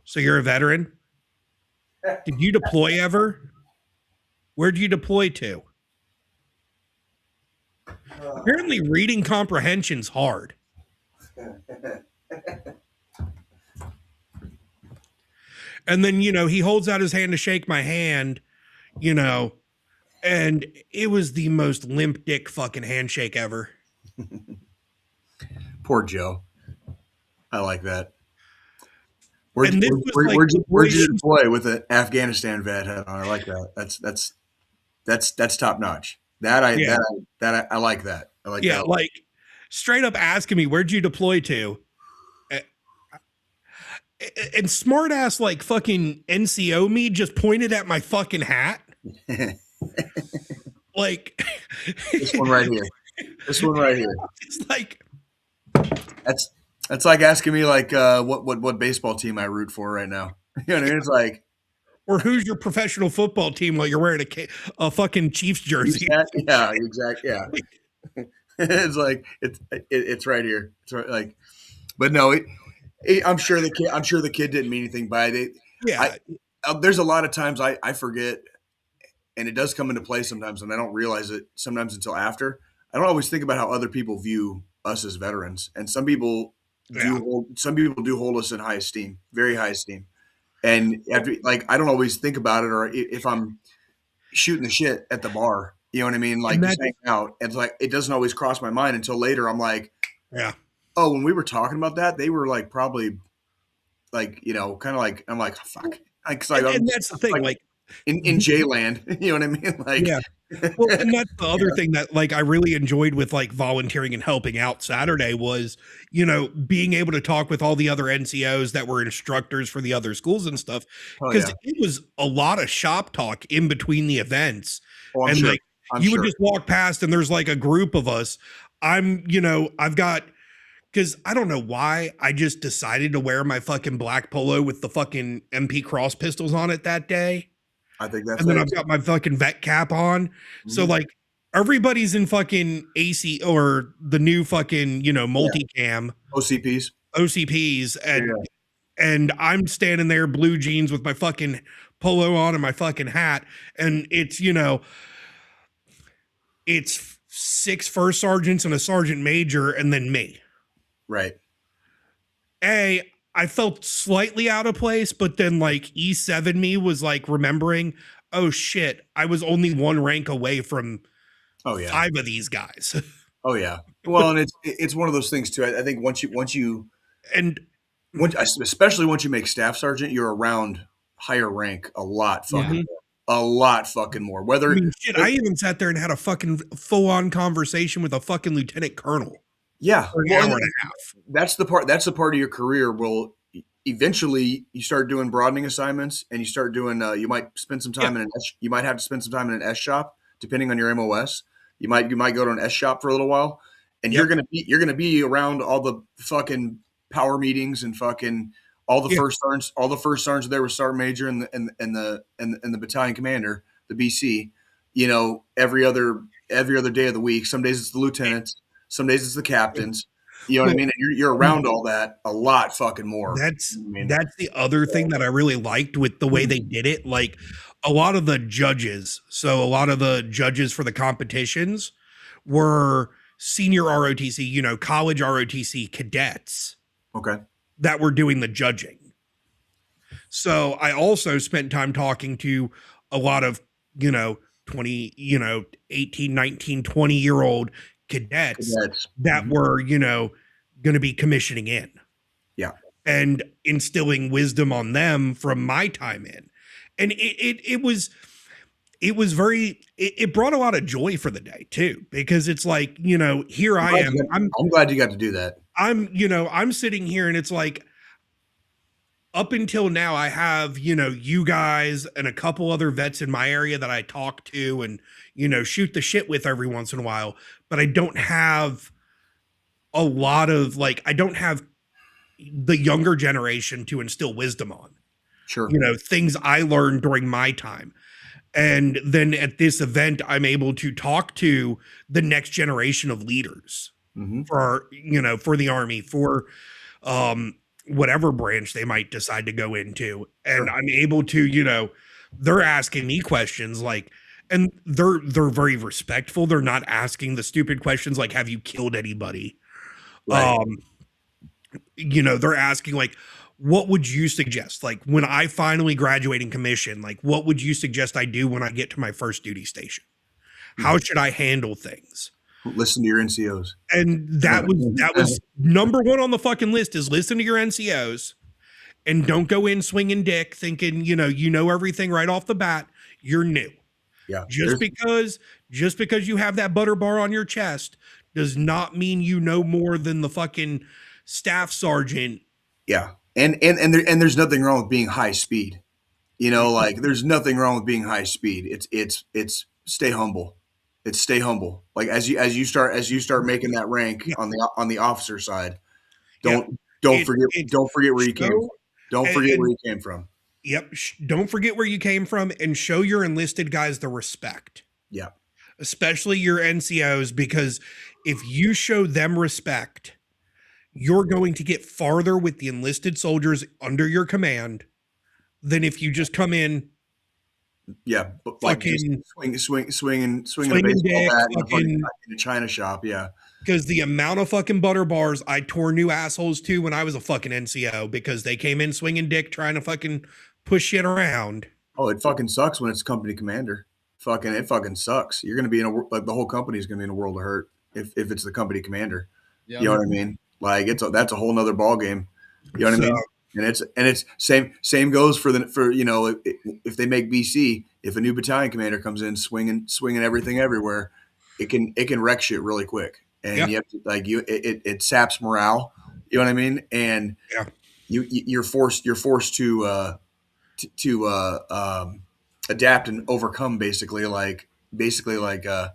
S3: so you're a veteran? Did you deploy ever? Where'd you deploy to? Apparently reading comprehension's hard. And then, you know, he holds out his hand to shake my hand, you know, and it was the most limp dick fucking handshake ever.
S4: Poor Joe. I like that. Where'd
S3: And this
S4: you,
S3: was
S4: where,
S3: like
S4: where'd you, where'd you
S3: operations-
S4: deploy with an Afghanistan vet hat on? I like that. That's top notch.
S3: Yeah.
S4: I like that. I like
S3: yeah,
S4: that.
S3: like straight up asking me, where'd you deploy to? And smart ass like fucking NCO me just pointed at my fucking hat. Like
S4: This one right here. This one right here.
S3: it's like
S4: That's like asking me like what baseball team I root for right now. You know what I mean? It's like
S3: or who's your professional football team while you're wearing a fucking Chiefs jersey.
S4: yeah, exactly. Yeah. It's like it's right here. It's right, like, but no, I'm sure the kid didn't mean anything by it.
S3: Yeah.
S4: There's a lot of times I forget, and it does come into play sometimes, and I don't realize it sometimes until after. I don't always think about how other people view us as veterans, and some people do hold us in high esteem, very high esteem. And after, like, I don't always think about it, or if I'm shooting the shit at the bar, you know what I mean? Like just hanging out. It's like it doesn't always cross my mind until later. I'm like,
S3: yeah.
S4: Oh, when we were talking about that, they were like probably like, you know, kind of like I'm like, fuck.
S3: And that's the thing, like
S4: in J land, you know what I mean? Like
S3: yeah. Well, and that's the other thing that like I really enjoyed with like volunteering and helping out Saturday was, you know, being able to talk with all the other NCOs that were instructors for the other schools and stuff. Because it was a lot of shop talk in between the events.
S4: Oh,
S3: and
S4: sure.
S3: like you would just walk past and there's like a group of us. I've got because I don't know why I just decided to wear my fucking black polo with the fucking MP cross pistols on it that day.
S4: I think that's
S3: and then I've got my fucking vet cap on. Mm-hmm. So like everybody's in fucking AC or the new fucking, you know, multicam OCPs. And I'm standing there blue jeans with my fucking polo on and my fucking hat. And it's, you know, it's 6 first sergeants and a sergeant major and then me.
S4: Right.
S3: I felt slightly out of place, but then like E7 me was like remembering, oh shit, I was only 1 rank away from 5 of these guys.
S4: Oh yeah. Well, and it's one of those things too. I think especially once you make staff sergeant, you're around higher rank a lot fucking more. Whether
S3: I even sat there and had a fucking full on conversation with a fucking lieutenant colonel.
S4: Yeah,
S3: for an hour and a half.
S4: That's the part of your career. Well, eventually you start doing broadening assignments, and you start doing. You might spend some time you might have to spend some time in an S shop, depending on your MOS. You might go to an S shop for a little while, and you're gonna be around all the fucking power meetings and fucking all the first sergeants. All the first sergeants there with sergeant major and the battalion commander, the BC. You know, every other day of the week. Some days it's the lieutenants. Some days it's the captains, you know what I mean? And you're around all that a lot fucking more.
S3: That's the other thing that I really liked with the way they did it. Like a lot of the judges for the competitions were senior ROTC, you know, college ROTC cadets.
S4: Okay.
S3: That were doing the judging. So I also spent time talking to a lot of, you know, 18, 19, 20-year-old cadets that were, you know, going to be commissioning in.
S4: Yeah.
S3: And instilling wisdom on them from my time in. And it brought a lot of joy for the day too, because it's like, you know, here I am.
S4: I'm glad you got to do that.
S3: I'm sitting here and it's like, up until now, I have, you know, you guys and a couple other vets in my area that I talk to and, you know, shoot the shit with every once in a while. But I don't have a lot of I don't have the younger generation to instill wisdom on.
S4: Sure.
S3: You know, things I learned during my time. And then at this event, I'm able to talk to the next generation of leaders for the Army, for, whatever branch they might decide to go into. And I'm able to, you know, they're asking me questions and they're very respectful. They're not asking the stupid questions like, have you killed anybody? Right. You know, they're asking what would you suggest? Like when I finally graduate in commission, what would you suggest I do when I get to my first duty station? How should I handle things?
S4: Listen to your NCOs.
S3: And that was number one on the fucking list is listen to your NCOs and don't go in swinging dick thinking, you know everything right off the bat. You're new.
S4: Yeah.
S3: Just because you have that butter bar on your chest does not mean you know more than the fucking staff sergeant.
S4: Yeah. And there's nothing wrong with being high speed. Like there's nothing wrong with being high speed. It's stay humble. It's stay humble. Like as you start making that rank on the officer side, don't forget where you came from. Don't forget where you came from.
S3: Yep. Don't forget where you came from and show your enlisted guys the respect.
S4: Yeah.
S3: Especially your NCOs, because if you show them respect, you're going to get farther with the enlisted soldiers under your command than if you just come in.
S4: Yeah, but like swinging a baseball bat in a china shop. Yeah,
S3: because the amount of fucking butter bars I tore new assholes to when I was a fucking NCO because they came in swinging dick trying to fucking push shit around.
S4: Oh, it fucking sucks when it's company commander. It fucking sucks. You're gonna be in the whole company is gonna be in a world of hurt if it's the company commander. Yeah. You know what I mean? Like that's a whole nother ball game. You know what I mean? And it's same goes for if they make BC, if a new battalion commander comes in swinging everything everywhere, it can wreck shit really quick, and you have to it saps morale. You know what I mean? And you're forced to adapt and overcome basically like a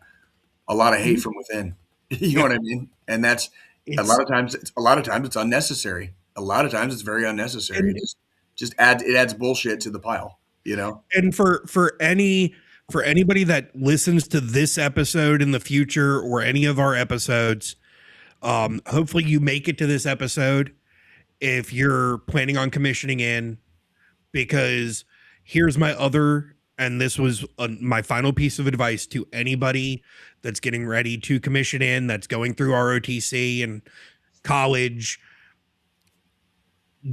S4: lot of hate from within. You know what I mean? And that's a lot of times it's unnecessary. A lot of times it's very unnecessary. It just adds bullshit to the pile,
S3: And for anybody that listens to this episode in the future or any of our episodes, hopefully you make it to this episode if you're planning on commissioning in, because here's my other, and this was my final piece of advice to anybody that's getting ready to commission in, that's going through ROTC and college.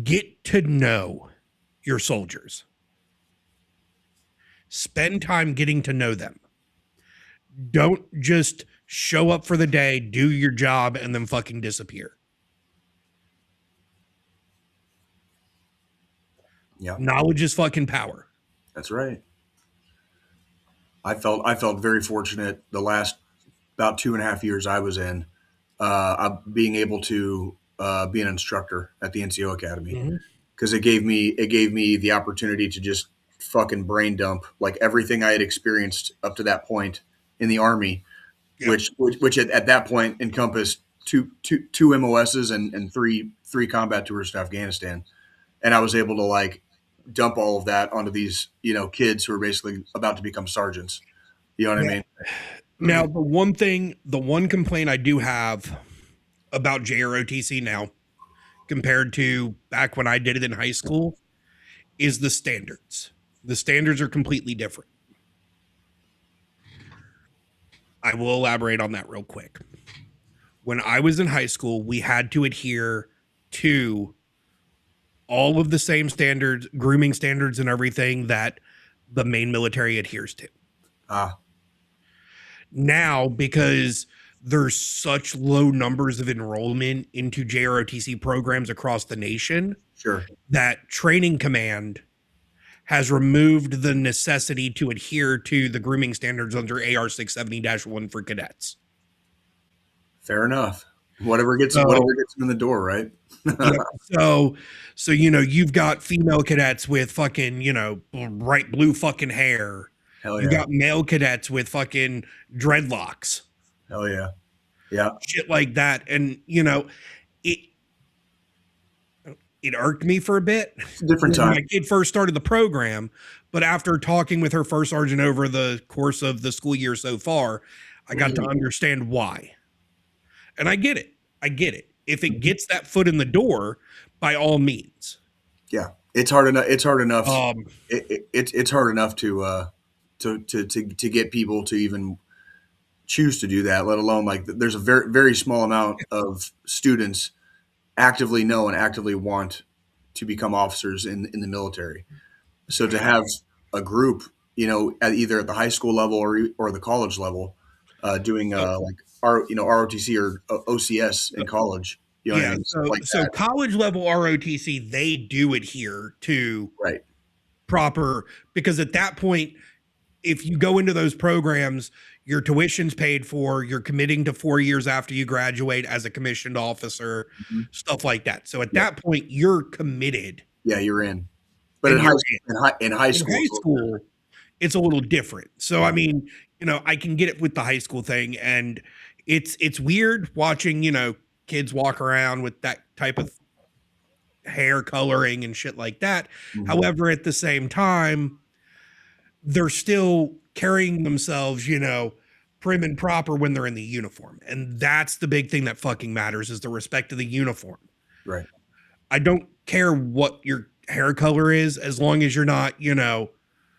S3: Get to know your soldiers. Spend time getting to know them. Don't just show up for the day, do your job, and then fucking disappear.
S4: Yeah.
S3: Knowledge is fucking power.
S4: That's right. I felt very fortunate the last about 2.5 years I was in, being able to be an instructor at the NCO Academy, because it gave me the opportunity to just fucking brain dump like everything I had experienced up to that point in the Army, which at that point encompassed two MOSs and three combat tours to Afghanistan, and I was able to like dump all of that onto these kids who are basically about to become sergeants. You know what I mean?
S3: Now the one complaint I do have about JROTC now compared to back when I did it in high school is the standards. The standards are completely different. I will elaborate on that real quick. When I was in high school, we had to adhere to all of the same standards, grooming standards and everything that the main military adheres to. Now, because there's such low numbers of enrollment into JROTC programs across the nation,
S4: sure,
S3: that training command has removed the necessity to adhere to the grooming standards under AR 670-1 for cadets.
S4: Fair enough. Whatever gets them in the door, right?
S3: So you've got female cadets with fucking, bright blue fucking hair.
S4: Hell yeah.
S3: You got male cadets with fucking dreadlocks.
S4: Hell yeah. Yeah.
S3: Shit like that. And, it irked me for a bit.
S4: It's a different time.
S3: My kid first started the program, but after talking with her first sergeant over the course of the school year so far, I got to understand why. And I get it. If it gets that foot in the door, by all means.
S4: Yeah. It's hard enough. It's hard enough. It's hard enough to get people to even choose to do that, let alone like there's a very, very small amount of students actively know and actively want to become officers in the military. So to have a group, either at the high school level or the college level, doing like ROTC or OCS in college. You know what I
S3: Yeah,
S4: mean?
S3: so
S4: Like
S3: so
S4: that.
S3: college level ROTC, they do adhere to
S4: Right.
S3: proper, because at that point, if you go into those programs, your tuition's paid for, you're committing to 4 years after you graduate as a commissioned officer,
S4: Mm-hmm.
S3: stuff like that. So at
S4: Yep.
S3: that point, you're committed.
S4: Yeah, you're in. But
S3: And
S4: in
S3: you're
S4: high
S3: in
S4: school,
S3: high school, it's a little different. So I mean, I can get it with the high school thing, and it's weird watching, kids walk around with that type of hair coloring and shit like that.
S4: Mhm.
S3: However, at the same time, they're still carrying themselves, prim and proper when they're in the uniform. And that's the big thing that fucking matters, is the respect of the uniform.
S4: Right.
S3: I don't care what your hair color is, as long as you're not,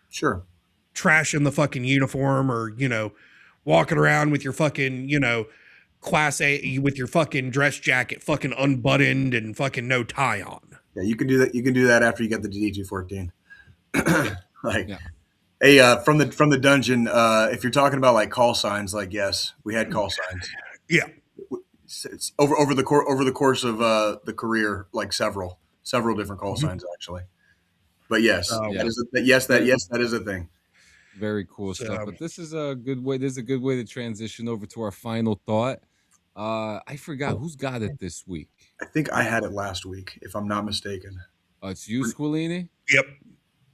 S4: Sure.
S3: trashing the fucking uniform, or, walking around with your fucking, class A, with your fucking dress jacket fucking unbuttoned and fucking no tie on.
S4: Yeah, you can do that. You can do that after you get the DD214. Like,
S5: Yeah.
S4: hey, from the dungeon. If you're talking about like call signs, like yes, we had call signs.
S3: Yeah.
S4: It's over the course of the career, like several different call signs actually. But yes,
S5: Yeah.
S4: that is a thing.
S5: Very cool
S3: So-
S5: stuff. But this is a good way. This is a good way to transition over to our final thought. I forgot who's got it this week.
S4: I think I had it last week, if I'm not mistaken.
S5: It's you, Squillini.
S3: Yep.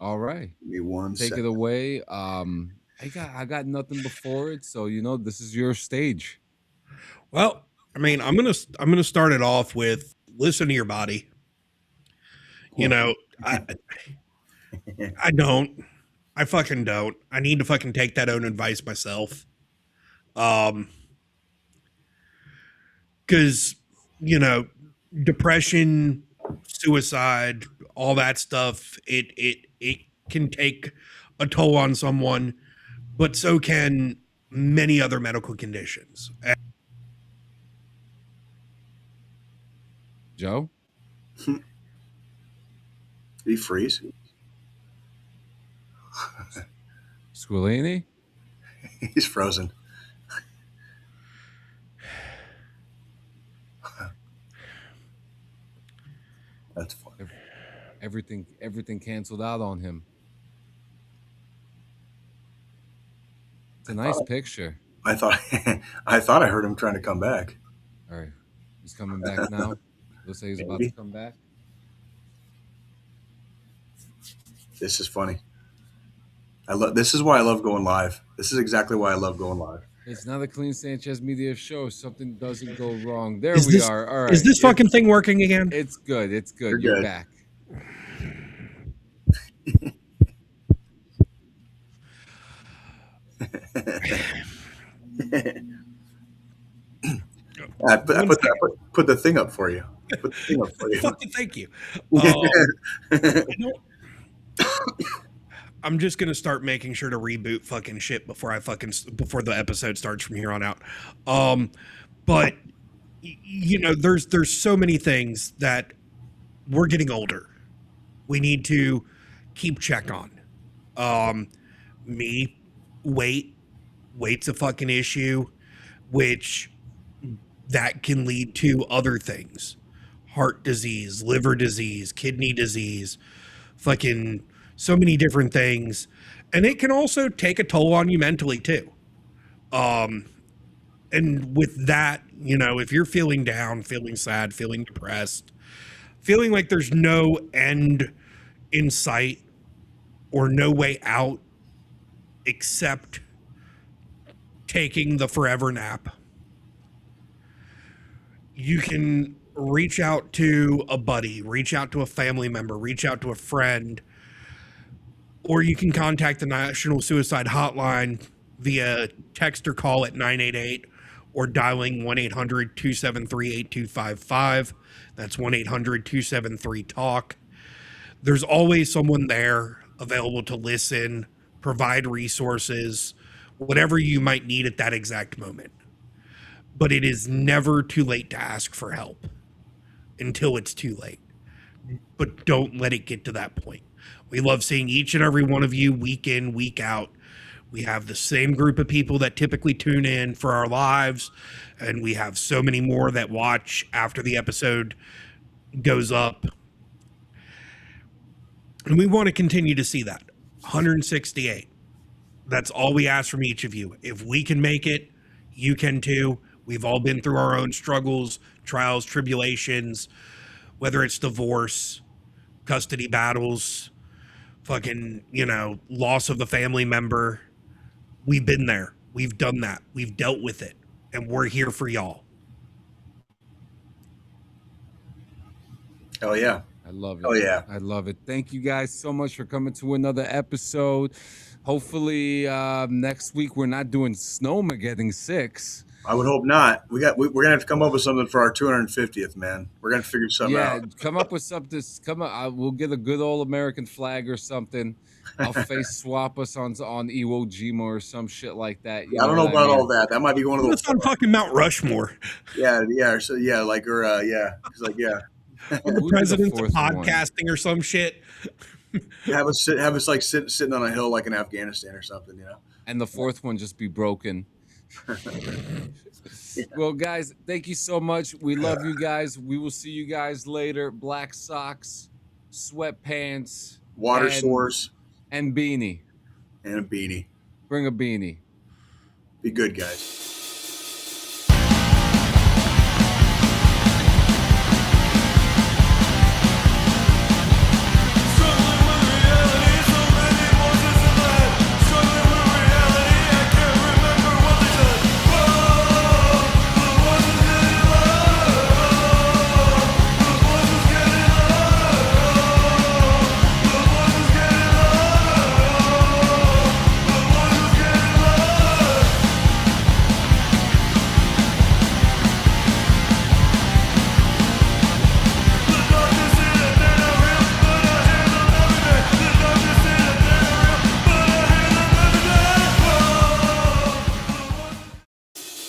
S5: All right,
S4: Give me one
S5: take
S4: second.
S5: it away. I got nothing before it, so this is your stage.
S3: Well, I mean, I'm gonna start it off with listen to your body. I don't. I fucking don't. I need to fucking take that own advice myself. Because depression, suicide, all that stuff, it can take a toll on someone, but so can many other medical conditions.
S5: Joe,
S4: Did he freeze?
S5: Squillini.
S4: He's frozen. That's funny.
S5: Everything canceled out on him. It's a nice picture.
S4: I thought I heard him trying to come back.
S5: All right, he's coming back now. Looks like he's about to come back.
S4: This is funny. This is why I love going live. This is exactly why I love going live.
S5: It's not a clean Sanchez media show. Something doesn't go wrong. There
S3: Is
S5: we
S3: this-
S5: are. All right.
S3: Is this fucking thing working again?
S5: It's good. It's good.
S4: You're
S5: You're
S4: good.
S5: back.
S4: I put the thing up for you. Put the thing up for you.
S3: Fucking thank you. I'm just gonna start making sure to reboot fucking shit before the episode starts from here on out. But there's so many things that we're getting older. We need to keep check on. Weight's a fucking issue, which that can lead to other things: heart disease, liver disease, kidney disease, fucking so many different things. And it can also take a toll on you mentally too. And with that, if you're feeling down, feeling sad, feeling depressed, feeling like there's no end in sight or no way out except taking the forever nap, you can reach out to a buddy, reach out to a family member, reach out to a friend, or you can contact the National Suicide Hotline via text or call at 988 or dialing 1-800-273-8255. That's 1-800-273-TALK. There's always someone there available to listen, provide resources, whatever you might need at that exact moment. But it is never too late to ask for help until it's too late. But don't let it get to that point. We love seeing each and every one of you week in, week out We have the same group of people that typically tune in for our lives, and we have so many more that watch after the episode goes up. And we want to continue to see that. 168. That's all we ask from each of you. If we can make it, you can too. We've all been through our own struggles, trials, tribulations, whether it's divorce, custody battles, fucking, loss of a family member. We've been there. We've done that. We've dealt with it. And we're here for y'all.
S4: Oh, yeah.
S5: I love it.
S4: Oh, yeah.
S5: I love it. Thank you guys so much for coming to another episode. Hopefully next week we're not doing Snowmageddon 6.
S4: I would hope not. We're gonna have to come up with something for our 250th, man. We're gonna figure something out.
S5: Yeah, come up with something. We'll get a good old American flag or something. I'll face swap us on Iwo Jima or some shit like that.
S4: I don't know about all that. That might be one of those.
S3: It's on fucking Mount Rushmore.
S4: Yeah. So yeah, It's like
S3: the president's podcasting or some shit.
S4: have us like sitting on a hill like in Afghanistan or something,
S5: And the fourth one just be broken. Well, guys, thank you so much. We love you guys. We will see you guys later. Black socks, sweatpants,
S4: water source,
S5: and beanie.
S4: And a beanie.
S5: Bring a beanie.
S4: Be good, guys.